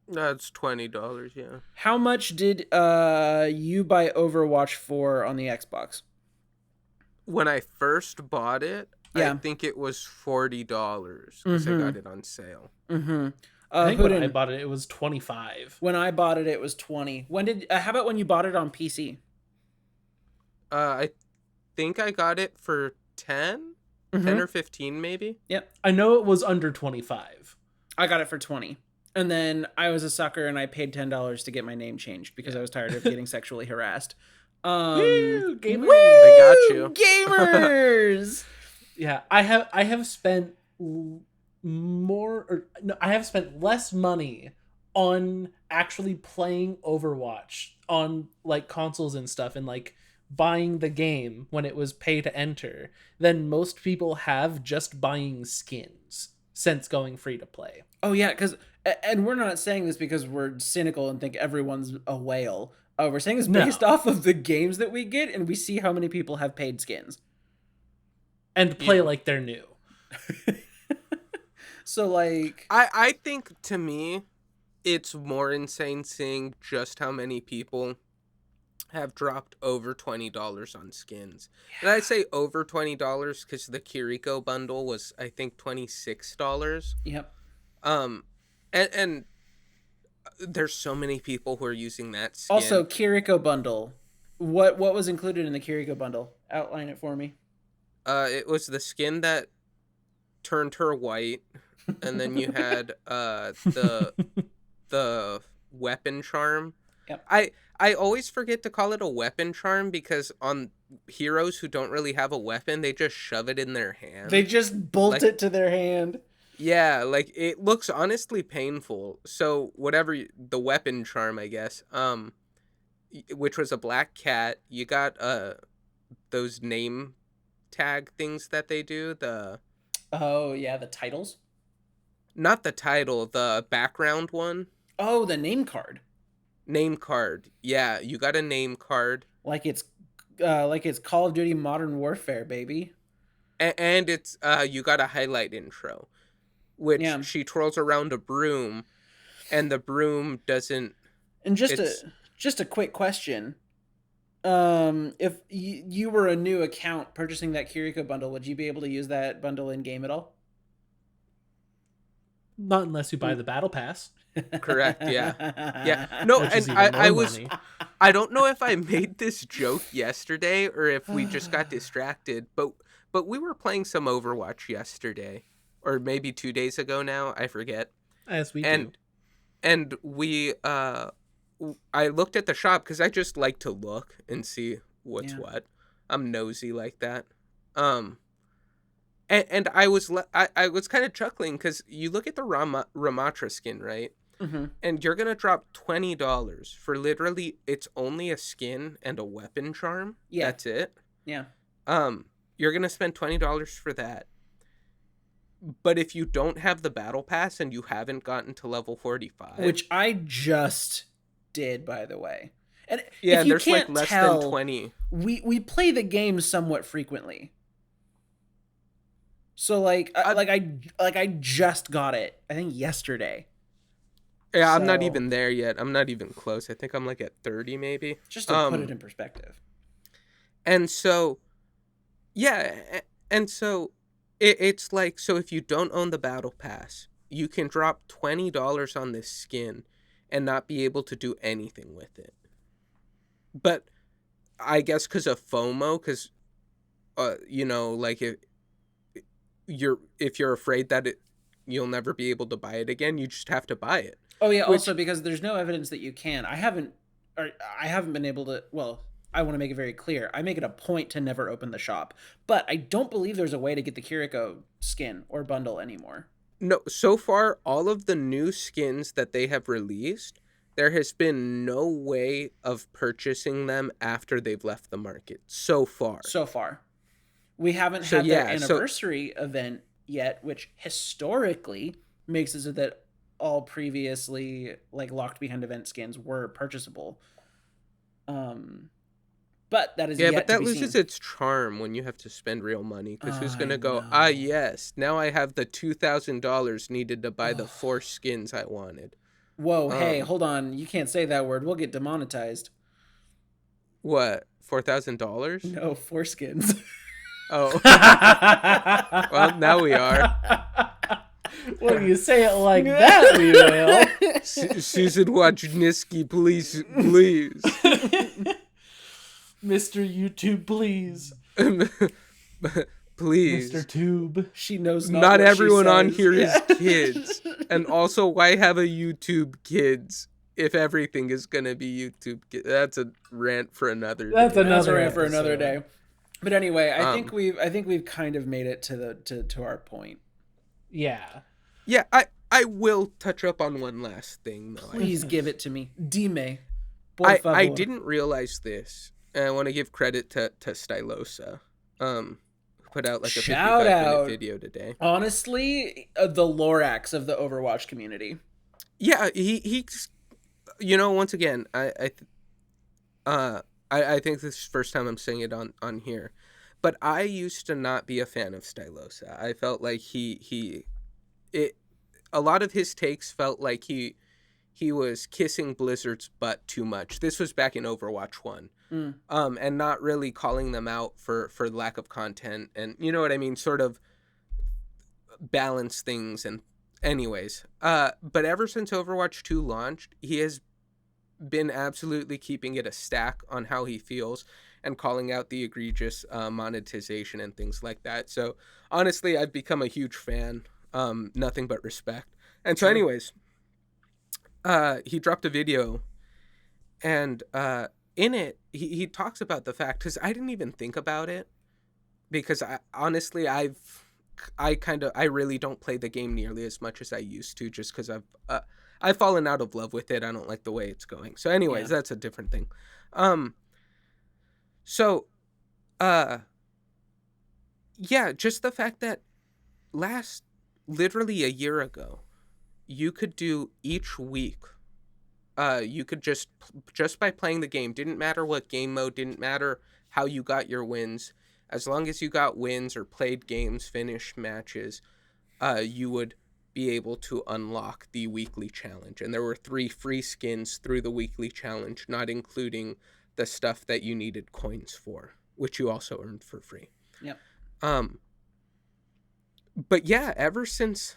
That's $20, yeah. How much did you buy Overwatch for on the Xbox? When I first bought it, Yeah. I think it was $40 because I got it on sale. Mm-hmm. I think when I bought it was $25. When I bought it, it was $20. When did? How about when you bought it on PC? I think I got it for 10, 10 or 15 maybe. Yep. I know it was under 25. I got it for 20. And then I was a sucker and I paid $10 to get my name changed because I was tired of getting sexually harassed. Woo, gamers! They got you. Gamers! Yeah, I have spent I have spent less money on actually playing Overwatch on like consoles and stuff and like buying the game when it was pay to enter than most people have just buying skins since going free to play. Oh yeah, and we're not saying this because we're cynical and think everyone's a whale. We're saying this based off of the games that we get, and we see how many people have paid skins. And play like they're new. So, like... I think, to me, it's more insane seeing just how many people have dropped over $20 on skins. Yeah. And I say over $20 because the Kiriko bundle was, I think, $26. Yep. And there's so many people who are using that skin. Also, Kiriko bundle. What was included in the Kiriko bundle? Outline it for me. It was the skin that turned her white, and then you had the weapon charm. Yep. I always forget to call it a weapon charm because on heroes who don't really have a weapon, they just shove it in their hand. They just bolt it to their hand. Yeah, like it looks honestly painful. So whatever the weapon charm, I guess, which was a black cat, you got those name tag things that they do, Oh yeah, the titles? Not the title, the background one. Oh, the name card. Name card. Yeah, you got a name card. Like it's Call of Duty Modern Warfare, baby. and it's you got a highlight intro, which Yeah. she twirls around a broom, and the broom doesn't. And It's just a quick question. If you were a new account purchasing that Kiriko bundle, would you be able to use that bundle in game at all? Not unless you buy the battle pass, correct. Yeah. Yeah. No, which and is even more I was money. I don't know if I made this joke yesterday or if we just got distracted, but we were playing some Overwatch yesterday, or maybe 2 days ago now. I forget. As we do. And we I looked at the shop because I just like to look and see what's Yeah. what. I'm nosy like that. Um, and I was I was kind of chuckling because you look at the Ramatra skin, right? Mm-hmm. And you're gonna drop $20 for literally it's only a skin and a weapon charm. Yeah. That's it. Yeah. You're gonna spend $20 for that. But if you don't have the battle pass and you haven't gotten to level 45, Which I just did, by the way. And yeah, if and you there's like can't less tell, than 20. we play the game somewhat frequently. So like I just got it. I think yesterday. Yeah, I'm not So- even there yet. I'm not even close. I think I'm like at 30 maybe. Just to put it in perspective. And so, yeah, and so it's like, so if you don't own the battle pass, you can drop $20 on this skin and not be able to do anything with it. But I guess because of FOMO, because, you know, like if you're afraid that you'll never be able to buy it again, you just have to buy it. Oh yeah, Which- also because there's no evidence that you can. I haven't been able to, well, I want to make it very clear. I make it a point to never open the shop. But I don't believe there's a way to get the Kiriko skin or bundle anymore. No, so far, all of the new skins that they have released, there has been no way of purchasing them after they've left the market so far. So far. We haven't So, had their yeah, so- anniversary event yet, which historically makes it so that all previously like locked behind event skins were purchasable. But that is Yeah, yet but that to be loses seen. its charm when you have to spend real money. Because who's I going to go, know. yes, now I have the $2,000 needed to buy the 4 skins I wanted. Whoa, hey, Um, hold on. You can't say that word. We'll get demonetized. What, $4,000? No, foreskins. Oh, well, now we are. When you say it like that, we will. Susan Wojcicki, please, please. Mr. YouTube, please. Please. Mr. Tube. She knows Not what she everyone on says. here is Yeah. kids. And also, why have a YouTube Kids if everything is gonna be YouTube Kids? That's a rant for another That's day. another That's a rant for another episode. day. But anyway, I think we've kind of made it to our point. Yeah. Yeah, I will touch up on one last thing though. Please give it to me. Dime. Por I favor. didn't realize this, and I want to give credit to Stylosa, who put out like a Shout 55-minute out. video today. Honestly, the Lorax of the Overwatch community. Yeah, he you know, once again, I think this is the first time I'm saying it on here, but I used to not be a fan of Stylosa. I felt like a lot of his takes felt like he was kissing Blizzard's butt too much. This was back in Overwatch 1. And not really calling them out for lack of content, and you know what I mean, sort of balance things. And anyways, but ever since Overwatch 2 launched, he has been absolutely keeping it a stack on how he feels and calling out the egregious monetization and things like that. So honestly, I've become a huge fan. Nothing but respect. And so anyways, he dropped a video, and in it he talks about the fact, because I didn't even think about it, because I really don't play the game nearly as much as I used to, just because I've fallen out of love with it. I don't like the way it's going. So anyways, that's a different thing. Yeah, just the fact that literally a year ago, you could do each week. You could just by playing the game, didn't matter what game mode, didn't matter how you got your wins. as long as you got wins or played games, finished matches, you would be able to unlock the weekly challenge. And there were 3 free skins through the weekly challenge, not including the stuff that you needed coins for, which you also earned for free. Yep. But yeah, ever since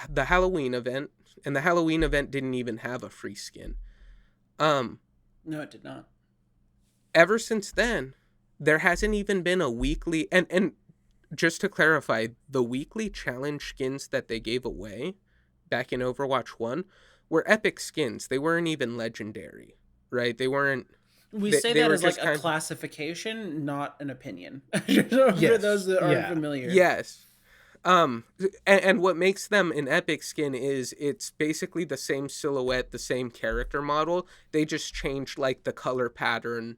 the Halloween event, and the Halloween event didn't even have a free skin. No, it did not. Ever since then, there hasn't even been a weekly, and just to clarify, the weekly challenge skins that they gave away back in Overwatch 1 were epic skins. They weren't even legendary, right? They weren't. We they, say they that were as like just a kind of, classification, not an opinion. For Yes. those that aren't Yeah. familiar. yes. And what makes them an epic skin is it's basically the same silhouette, the same character model. They just changed like the color pattern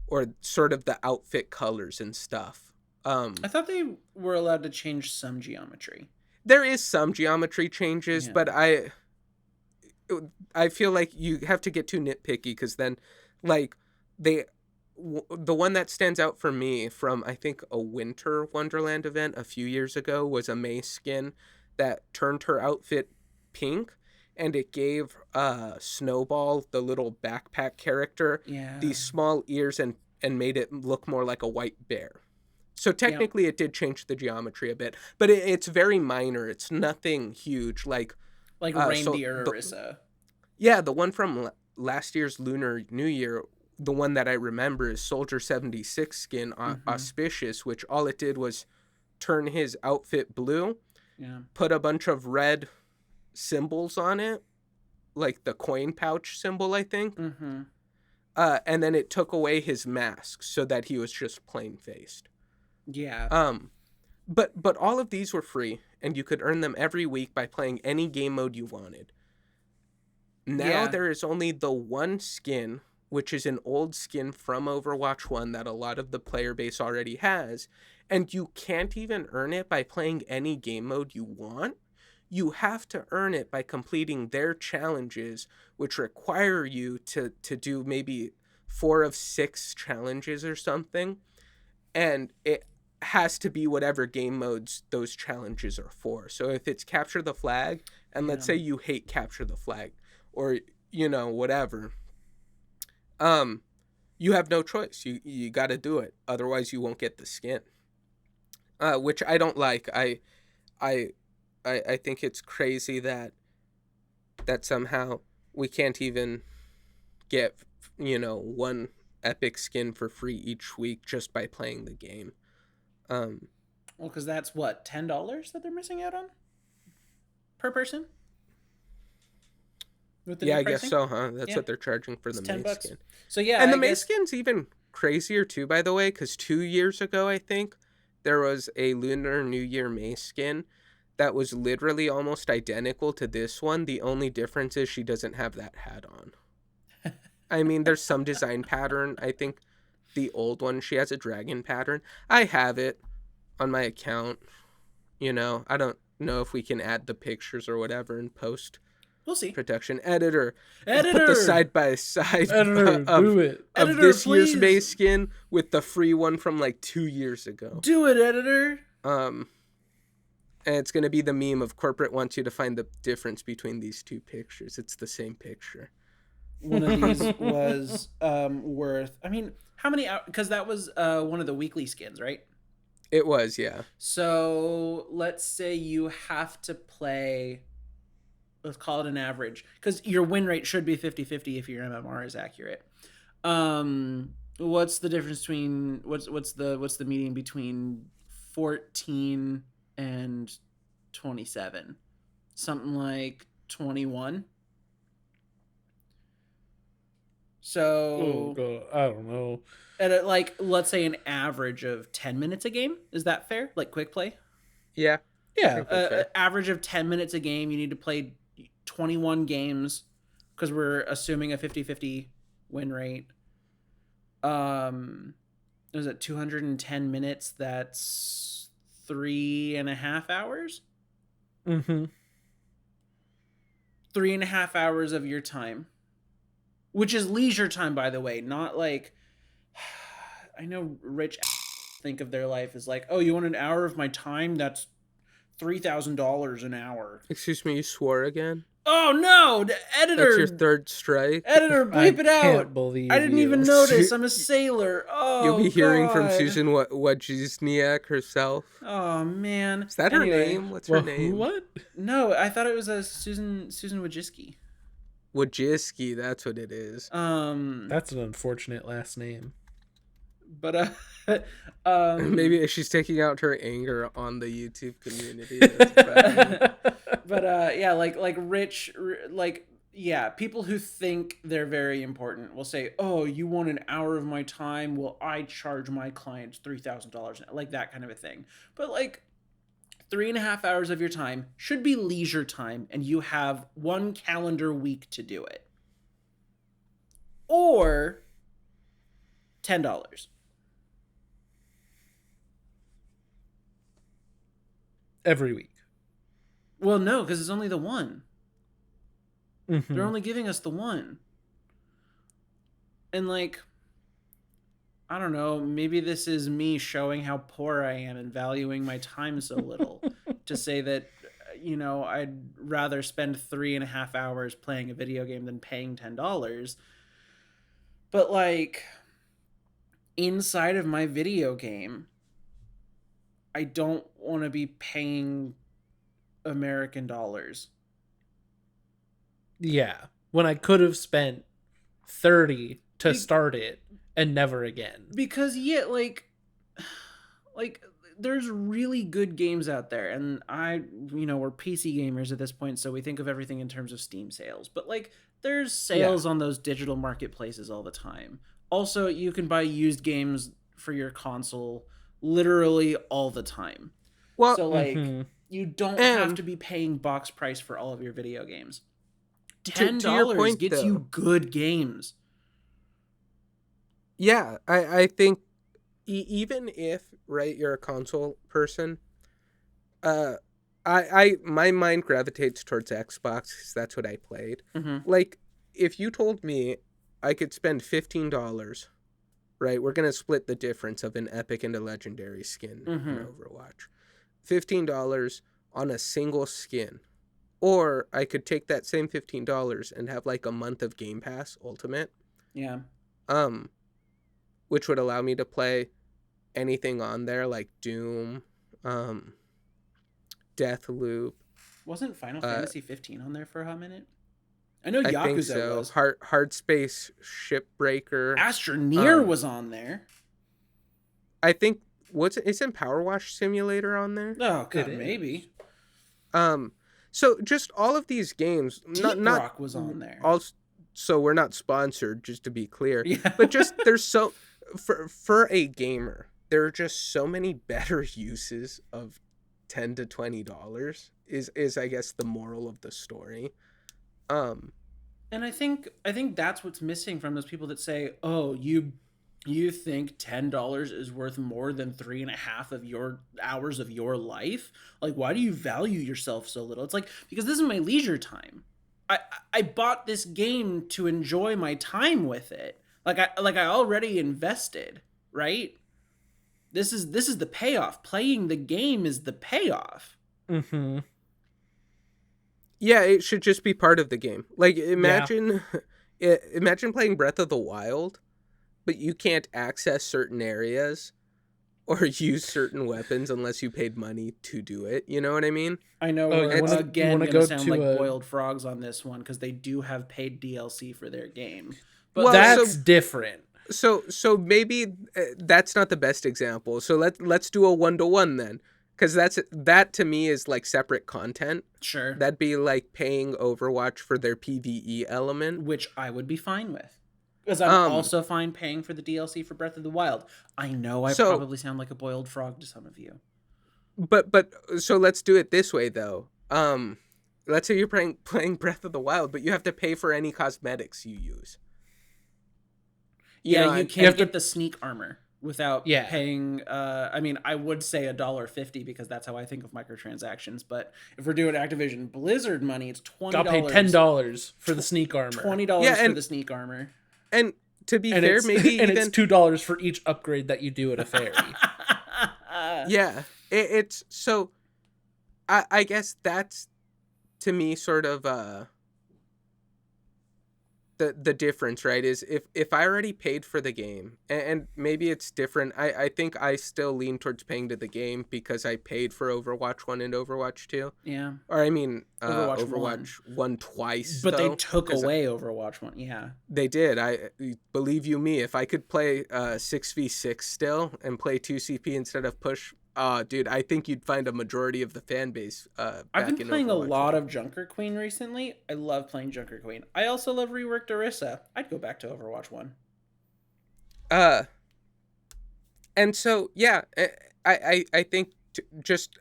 or sort of the outfit colors and stuff. I thought they were allowed to change some geometry. There is some geometry changes, Yeah. but I feel like you have to get too nitpicky because then, like, the one that stands out for me from I think a Winter Wonderland event a few years ago was a May skin that turned her outfit pink, and it gave Snowball, the little backpack character, Yeah. these small ears and made it look more like a white bear. So technically, it did change the geometry a bit, but it's very minor. It's nothing huge. Like Reindeer Orisa. yeah, the one from last year's Lunar New Year, the one that I remember is Soldier 76 skin, Auspicious, which all it did was turn his outfit blue, put a bunch of red symbols on it, like the coin pouch symbol, I think. And then it took away his mask so that he was just plain faced. Yeah. But all of these were free, and you could earn them every week by playing any game mode you wanted. Now there is only the one skin, which is an old skin from Overwatch 1 that a lot of the player base already has, and you can't even earn it by playing any game mode you want. You have to earn it by completing their challenges, which require you to do maybe 4 of 6 challenges or something, and it has to be whatever game modes those challenges are for. So if it's Capture the Flag, and let's say you hate Capture the Flag, or whatever, you have no choice. You got to do it, otherwise you won't get the skin, which I don't like. I think it's crazy that somehow we can't even get one epic skin for free each week just by playing the game. Well, because that's what, $10 that they're missing out on per person. Yeah, I guess so, huh? That's what they're charging for the May skin. So yeah, and the May skin's even crazier too, by the way, because 2 years ago, I think, there was a Lunar New Year May skin that was literally almost identical to this one. The only difference is she doesn't have that hat on. I mean, there's some design pattern. I think the old one, she has a dragon pattern. I have it on my account. I don't know if we can add the pictures or whatever in post. We'll see. Production editor. Put the side by side do it. of Editor, this please. year's May skin with the free one from like 2 years ago. Do it, editor. And it's gonna be the meme of corporate wants you to find the difference between these two pictures. It's the same picture. One of these was worth. I mean, how many? Because that was one of the weekly skins, right? It was, yeah. So let's say you have to play. Let's call it an average, because your win rate should be 50-50 if your MMR is accurate. What's the difference between what's the median between 14 and 27? Something like 21. So I don't know. At let's say an average of 10 minutes a game. Is that fair? Like quick play? Yeah. Yeah. Average of 10 minutes a game. You need to play 21 games because we're assuming a 50-50 win rate. Is it 210 minutes? That's 3.5 hours. 3.5 hours of your time, which is leisure time, by the way, not like I know rich think of their life as like, oh, you want an hour of my time? That's $3,000 an hour. Excuse me, you swore again? Oh no, the That's your editor, third strike. bleep it out. Can't believe I didn't you. even notice. I'm a sailor. Oh, You'll be hearing from God. Susan Wojcicki herself. Oh man, Is that her Anyway, name? What's her name? What? No, I thought it was a Susan Wojcicki. Wojcicki, that's what it is. That's an unfortunate last name. But Maybe she's taking out her anger on the YouTube community. That's bad. but yeah, like rich, like yeah, people who think they're very important will say, "Oh, you want an hour of my time? Well, I charge my clients $3,000, like that kind of a thing." But like 3.5 hours of your time should be leisure time, and you have 1 calendar week to do it, or $10. Every week. Well, no, because it's only the one. Mhm. They're only giving us the one. And like, I don't know, maybe this is me showing how poor I am and valuing my time so little to say that, you know, I'd rather spend 3.5 hours playing a video game than paying $10. But like, inside of my video game, I don't want to be paying American dollars. Yeah. When I could have spent 30 to start it and never again. Because yeah, like there's really good games out there, and we're PC gamers at this point, so we think of everything in terms of Steam sales. But like there's sales on those digital marketplaces all the time. Also, you can buy used games for your console literally all the time. Well, So like you don't have to be paying box price for all of your video games. $10 to your point, gets though, you good games. yeah, I think even if, right, you're a console person, my mind gravitates towards Xbox because that's what I played. Mm-hmm. Like, if you told me I could spend $15, right, we're gonna split the difference of an epic and a legendary skin in Overwatch. $15 on a single skin. Or I could take that same $15 and have like a month of Game Pass Ultimate. Yeah. Which would allow me to play anything on there like Doom, Deathloop. Wasn't Final Fantasy 15 on there for a hot minute? I know I Yakuza think so. was. Hard Space Shipbreaker. Astroneer was on there. I think isn't Power Wash Simulator on there? Oh god, maybe. So just all of these games, Deep Rock was on there. So we're not sponsored, just to be clear. Yeah. But just there's so for a gamer, there are just so many better uses of $10 to $20 is I guess the moral of the story. And I think that's what's missing from those people that say, "Oh, you think $10 is worth more than 3.5 of your hours of your life? Like, why do you value yourself so little?" It's like, because this is my leisure time. I bought this game to enjoy my time with it. Like I already invested, right? This is the payoff. Playing the game is the payoff. Mm-hmm. Yeah, it should just be part of the game. Like, imagine playing Breath of the Wild, but you can't access certain areas or use certain weapons unless you paid money to do it. You know what I mean? I know you we're again wanna going to go sound to like a- boiled frogs on this one because they do have paid DLC for their game. But Well, That's different. So maybe that's not the best example. So let's do a 1-to-1 then, because that to me is like separate content. sure, That'd be like paying Overwatch for their PvE element. which I would be fine with. Because I'm also fine paying for the DLC for Breath of the Wild. I know I probably sound like a boiled frog to some of you. But so let's do it this way though. Let's say you're playing Breath of the Wild, but you have to pay for any cosmetics you use. You you can't have to- get the sneak armor without paying. I mean, I would say $1.50 because that's how I think of microtransactions. But if we're doing Activision Blizzard money, it's $20. I'll pay $10 for the sneak armor. $20 for the sneak armor. And to be And fair, it's, maybe and even it's $2 for each upgrade that you do at a ferry. Yeah, it's so. I guess that's to me sort of the difference, right? Is if I already paid for the game, and maybe it's different. I think I still lean towards paying to the game because I paid for Overwatch 1 and Overwatch 2. Yeah. Or I mean, Overwatch 1. Overwatch 1 twice But they though, took because away Overwatch 1. Yeah. they did. I believe you me. If I could play 6v6 still and play 2CP instead of push, dude, I think you'd find a majority of the fan base I've been back in playing a Overwatch lot 1. of Junker Queen recently. I love playing Junker Queen. I also love reworked Orisa. I'd go back to Overwatch 1. Uh, and so yeah, I think just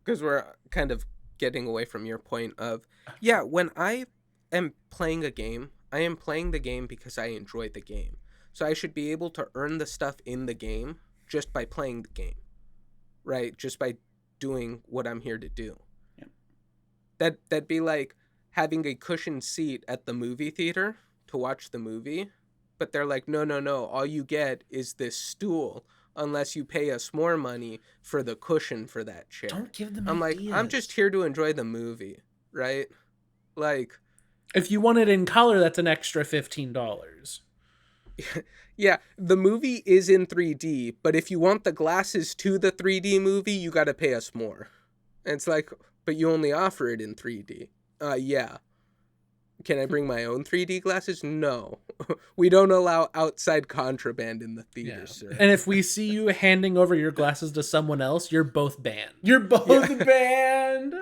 because we're kind of getting away from your point of yeah, when I am playing a game, I am playing the game because I enjoy the game. So I should be able to earn the stuff in the game just by playing the game, right? Just by doing what I'm here to do. Yep. That'd be like having a cushioned seat at the movie theater to watch the movie, but they're like, no, no, no, all you get is this stool unless you pay us more money for the cushion for that chair. Don't give them I'm ideas. like, I'm just here to enjoy the movie, right? Like, If you want it in color, that's an extra $15. yeah, the movie is in 3D, but if you want the glasses to the 3D movie, you got to pay us more. And it's like, but you only offer it in 3D. Yeah. Can I bring my own 3D glasses? No. We don't allow outside contraband in the theater, sir. And if we see you handing over your glasses to someone else, you're both banned. You're both banned.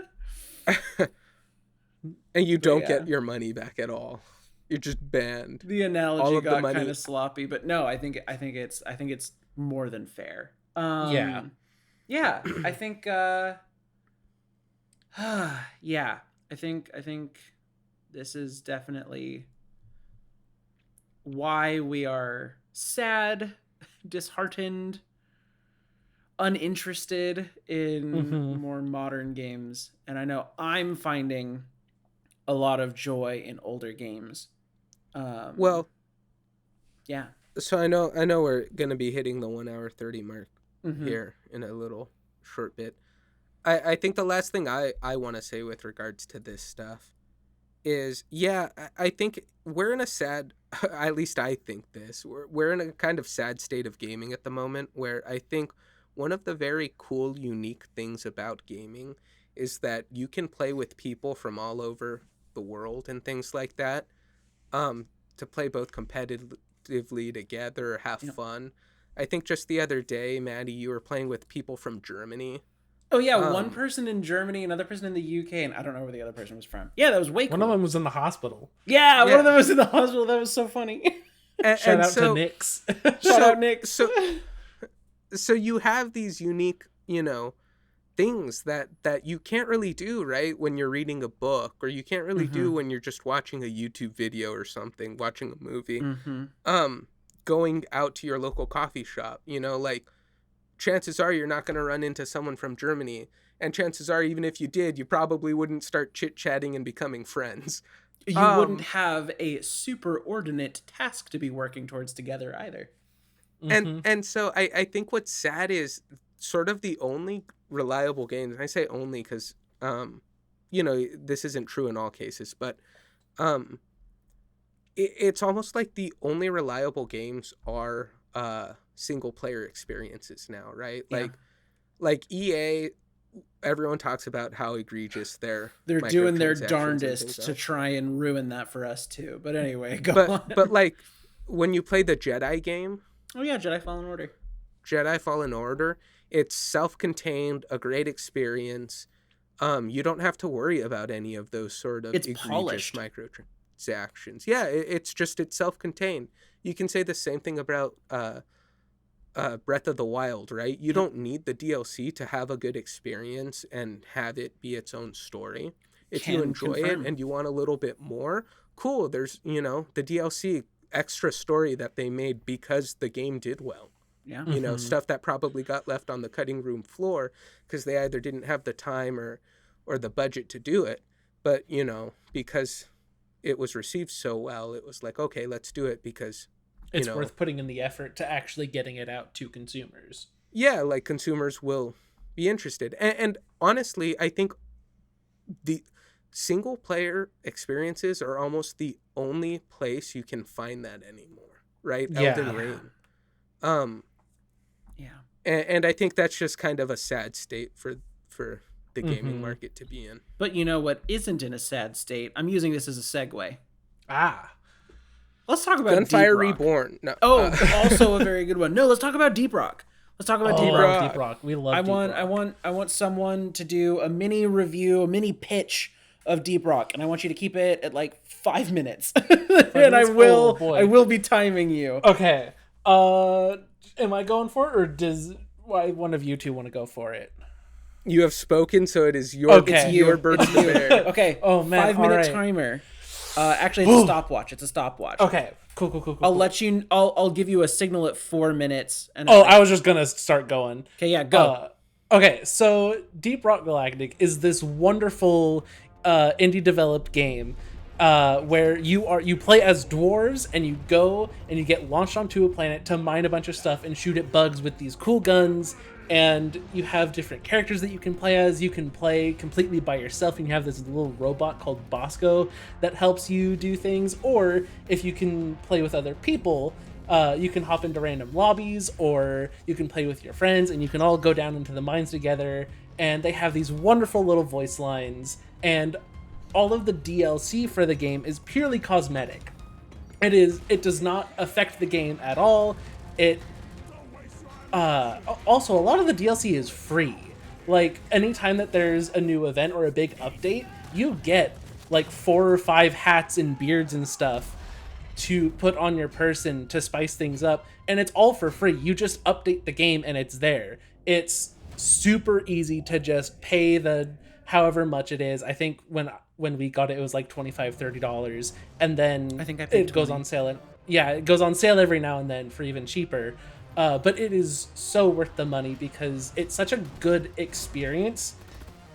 And you don't get your money back at all. You're just banned. The analogy All of the got money- kind of sloppy, but no, I think it's more than fair. Yeah. Yeah, I think yeah, I think this is definitely why we are sad, disheartened, uninterested in more modern games. And I know I'm finding a lot of joy in older games. Well, yeah. so I know we're going to be hitting the 1 hour 30 mark here in a little short bit. I think the last thing I want to say with regards to this stuff is, yeah, I think we're in a sad, at least I think this, we're in a kind of sad state of gaming at the moment, where I think one of the very cool, unique things about gaming is that you can play with people from all over the world and things like that, to play both competitively together, have fun. I think just the other day, Maddie, you were playing with people from Germany. Oh yeah, one person in Germany, another person in the UK, and I don't know where the other person was from. Yeah, that was way cool. One of them was in the hospital. Yeah, one of them was in the hospital. That was so funny. Shout out to Nix. Shout out Nick. So you have these unique, things that you can't really do, right, when you're reading a book, or you can't really do when you're just watching a YouTube video or something, watching a movie. Going out to your local coffee shop, like, chances are you're not going to run into someone from Germany, and chances are even if you did, you probably wouldn't start chit-chatting and becoming friends. You wouldn't have a superordinate task to be working towards together either. And so I think what's sad is sort of the only reliable games, and I say only because this isn't true in all cases, but it's almost like the only reliable games are single player experiences now, right? Yeah. Like EA, everyone talks about how egregious they're doing their microtransactions darndest to try and ruin that for us too. But anyway, go on. But like when you play the Jedi game, oh yeah, Jedi Fallen Order, it's self-contained, a great experience. You don't have to worry about any of those sort of egregious polished microtransactions. Yeah, it's self-contained. You can say the same thing about Breath of the Wild, right? You don't need the DLC to have a good experience and have it be its own story. If you enjoy it and you want a little bit more, cool. There's, the DLC extra story that they made because the game did well. Yeah. Stuff that probably got left on the cutting room floor because they either didn't have the time or the budget to do it. But, because it was received so well, it was like, okay, let's do it because it's worth putting in the effort to actually getting it out to consumers. yeah, like consumers will be interested. And honestly, I think the single player experiences are almost the only place you can find that anymore, right? Elden Yeah. Ring. Um, Yeah. and I think that's just kind of a sad state for the gaming Mm-hmm. market to be in. But you know what isn't in a sad state? I'm using this as a segue. Ah. Let's talk about Deep Gunfire Rock. Reborn. No. Oh, also a very good one. No, let's talk about Deep Rock. Let's talk about Deep Oh, Rock. Rock. Deep Rock. We love I Deep want, Rock. I want someone to do a mini review, a mini pitch of Deep Rock, and I want you to keep it at like 5 minutes. And minutes? Oh, boy. I will be timing you. Okay. Am I going for it, or does one of you two want to go for it? You have spoken, so it is your Okay. it's your burden to bear. Okay. Oh, man, 5 minute all right. timer. Actually, it's a stopwatch. It's a stopwatch. Okay. Cool. I'll let you. I'll give you a signal at 4 minutes. And Oh, I was just gonna start going. okay. Yeah. Go. Okay, so Deep Rock Galactic is this wonderful indie developed game where you play as dwarves and you go and you get launched onto a planet to mine a bunch of stuff and shoot at bugs with these cool guns. And you have different characters that you can play as. You can play completely by yourself, and you have this little robot called Bosco that helps you do things. Or if you can play with other people, you can hop into random lobbies, or you can play with your friends, and you can all go down into the mines together. And they have these wonderful little voice lines, and all of the DLC for the game is purely cosmetic. It does not affect the game at all. Also, a lot of the DLC is free. Like, anytime that there's a new event or a big update, you get like 4 or 5 hats and beards and stuff to put on your person to spice things up, and it's all for free. You just update the game and it's there. It's super easy to just pay the however much it is. I think when we got it, it was like $25-$30, and then I think I paid it goes 20. on sale. It goes on sale every now and then for even cheaper. But it is so worth the money because it's such a good experience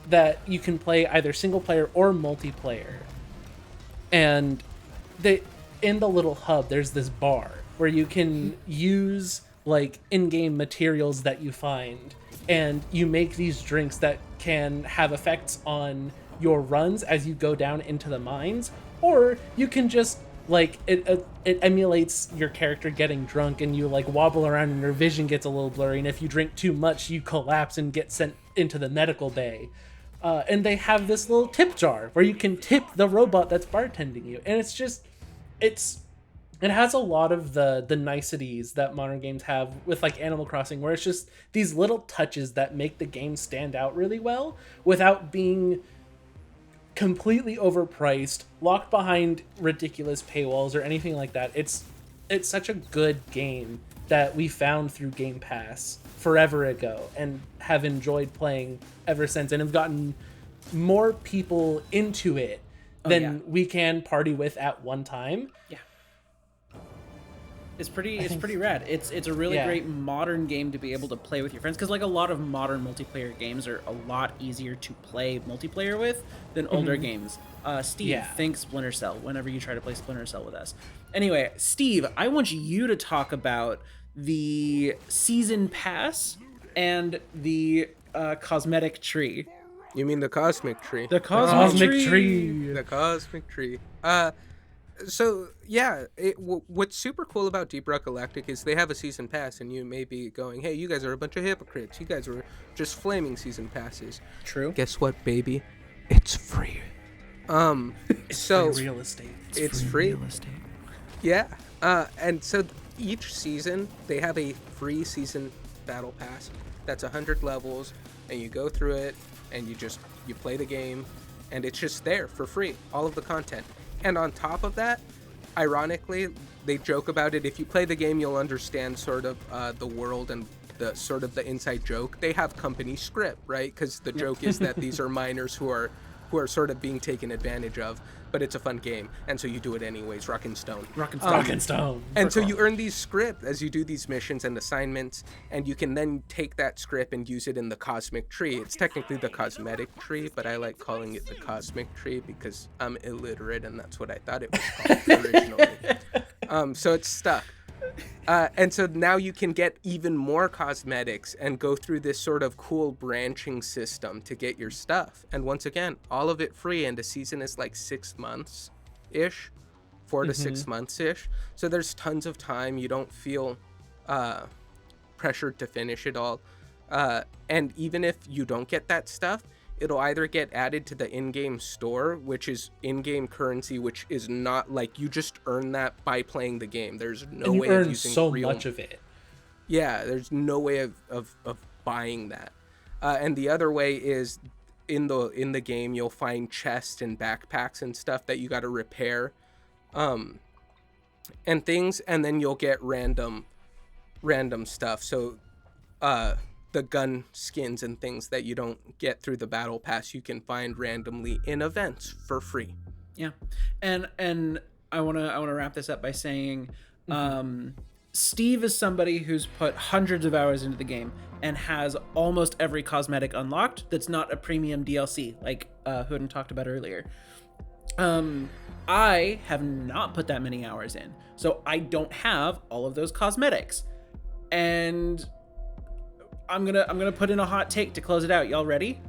that you can play either single player or multiplayer. And in the little hub, there's this bar where you can use like in-game materials that you find, and you make these drinks that can have effects on your runs as you go down into the mines, or you can just like it emulates your character getting drunk, and you like wobble around and your vision gets a little blurry, and if you drink too much you collapse and get sent into the medical bay. And they have this little tip jar where you can tip the robot that's bartending you, and it has a lot of the niceties that modern games have with like Animal Crossing, where it's just these little touches that make the game stand out really well without being completely overpriced, locked behind ridiculous paywalls or anything like that. It's such a good game that we found through Game Pass forever ago and have enjoyed playing ever since, and have gotten more people into it than we can party with at one time. Yeah. It's pretty rad. It's a really great modern game to be able to play with your friends, because like a lot of modern multiplayer games are a lot easier to play multiplayer with than older games. Steve, think Splinter Cell whenever you try to play Splinter Cell with us. Anyway, Steve, I want you to talk about the season pass and the cosmetic tree. You mean the cosmic tree? The cosmic tree. The cosmic tree. So yeah, what's super cool about Deep Rock Galactic is they have a season pass, and you may be going, "Hey, you guys are a bunch of hypocrites. You guys were just flaming season passes." True. Guess what, baby? It's free. So free real estate. It's free. Real estate. Yeah. And so each season they have a free season battle pass that's 100 levels, and you go through it, and you play the game, and it's just there for free, all of the content. And on top of that, ironically, they joke about it. If you play the game, you'll understand sort of the world and the sort of the inside joke. They have company script, right? Because the joke is that these are minors who are sort of being taken advantage of, but it's a fun game, and so you do it anyways. Rock and Stone. Rock and Stone. And so you earn these script as you do these missions and assignments, and you can then take that script and use it in the cosmic tree. It's technically the cosmetic tree, but I like calling it the cosmic tree because I'm illiterate, and that's what I thought it was called originally. So it's stuck. And so now you can get even more cosmetics and go through this sort of cool branching system to get your stuff. And once again, all of it free. And the season is like 6 months ish, 4 to 6 months ish. So there's tons of time. You don't feel pressured to finish it all. And even if you don't get that stuff, it'll either get added to the in-game store, which is in-game currency, which is not like you just earn that by playing the game. There's no way of using so much of it. Yeah, there's no way of buying that. And the other way is in the game you'll find chests and backpacks and stuff that you got to repair, and things, and then you'll get random stuff. So the gun skins and things that you don't get through the battle pass, you can find randomly in events for free. Yeah. And I want to wrap this up by saying Steve is somebody who's put hundreds of hours into the game and has almost every cosmetic unlocked that's not a premium DLC, like Hoodin talked about earlier. I have not put that many hours in, so I don't have all of those cosmetics. And I'm gonna put in a hot take to close it out. Y'all ready?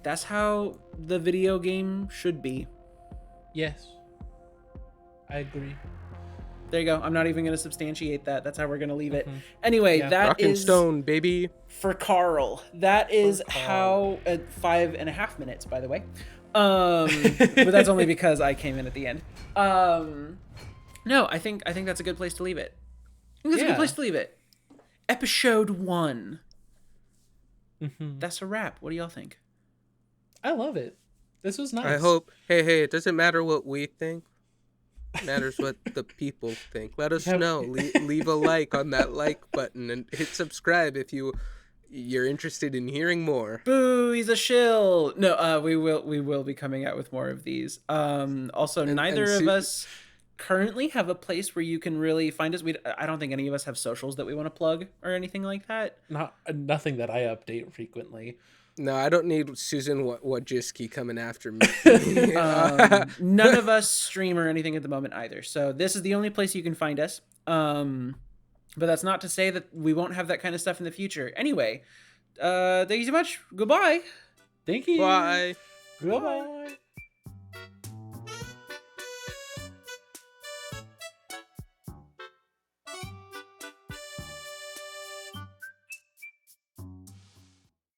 That's how the video game should be. Yes, I agree. There you go. I'm not even gonna substantiate that. That's how we're gonna leave it. Anyway, that Rock and is stone, baby. for Carl. That is how 5.5 minutes, by the way. But that's only because I came in at the end. No, I think that's a good place to leave it. I think that's a good place to leave it. Episode 1. That's a wrap. What do y'all think? I love it. This was nice. I hope. Hey, it doesn't matter what we think. It matters what the people think. Let us know. Leave a like on that like button and hit subscribe if you're interested in hearing more. Boo, he's a shill. No, we will be coming out with more of these. Also, neither of us currently have a place where you can really find us. I don't think any of us have socials that we want to plug or anything like that. Nothing that I update frequently. No, I don't need Susan Wojcicki coming after me. None of us stream or anything at the moment either. So this is the only place you can find us. But that's not to say that we won't have that kind of stuff in the future. Anyway, thank you so much. Goodbye. Thank you. Bye. Goodbye.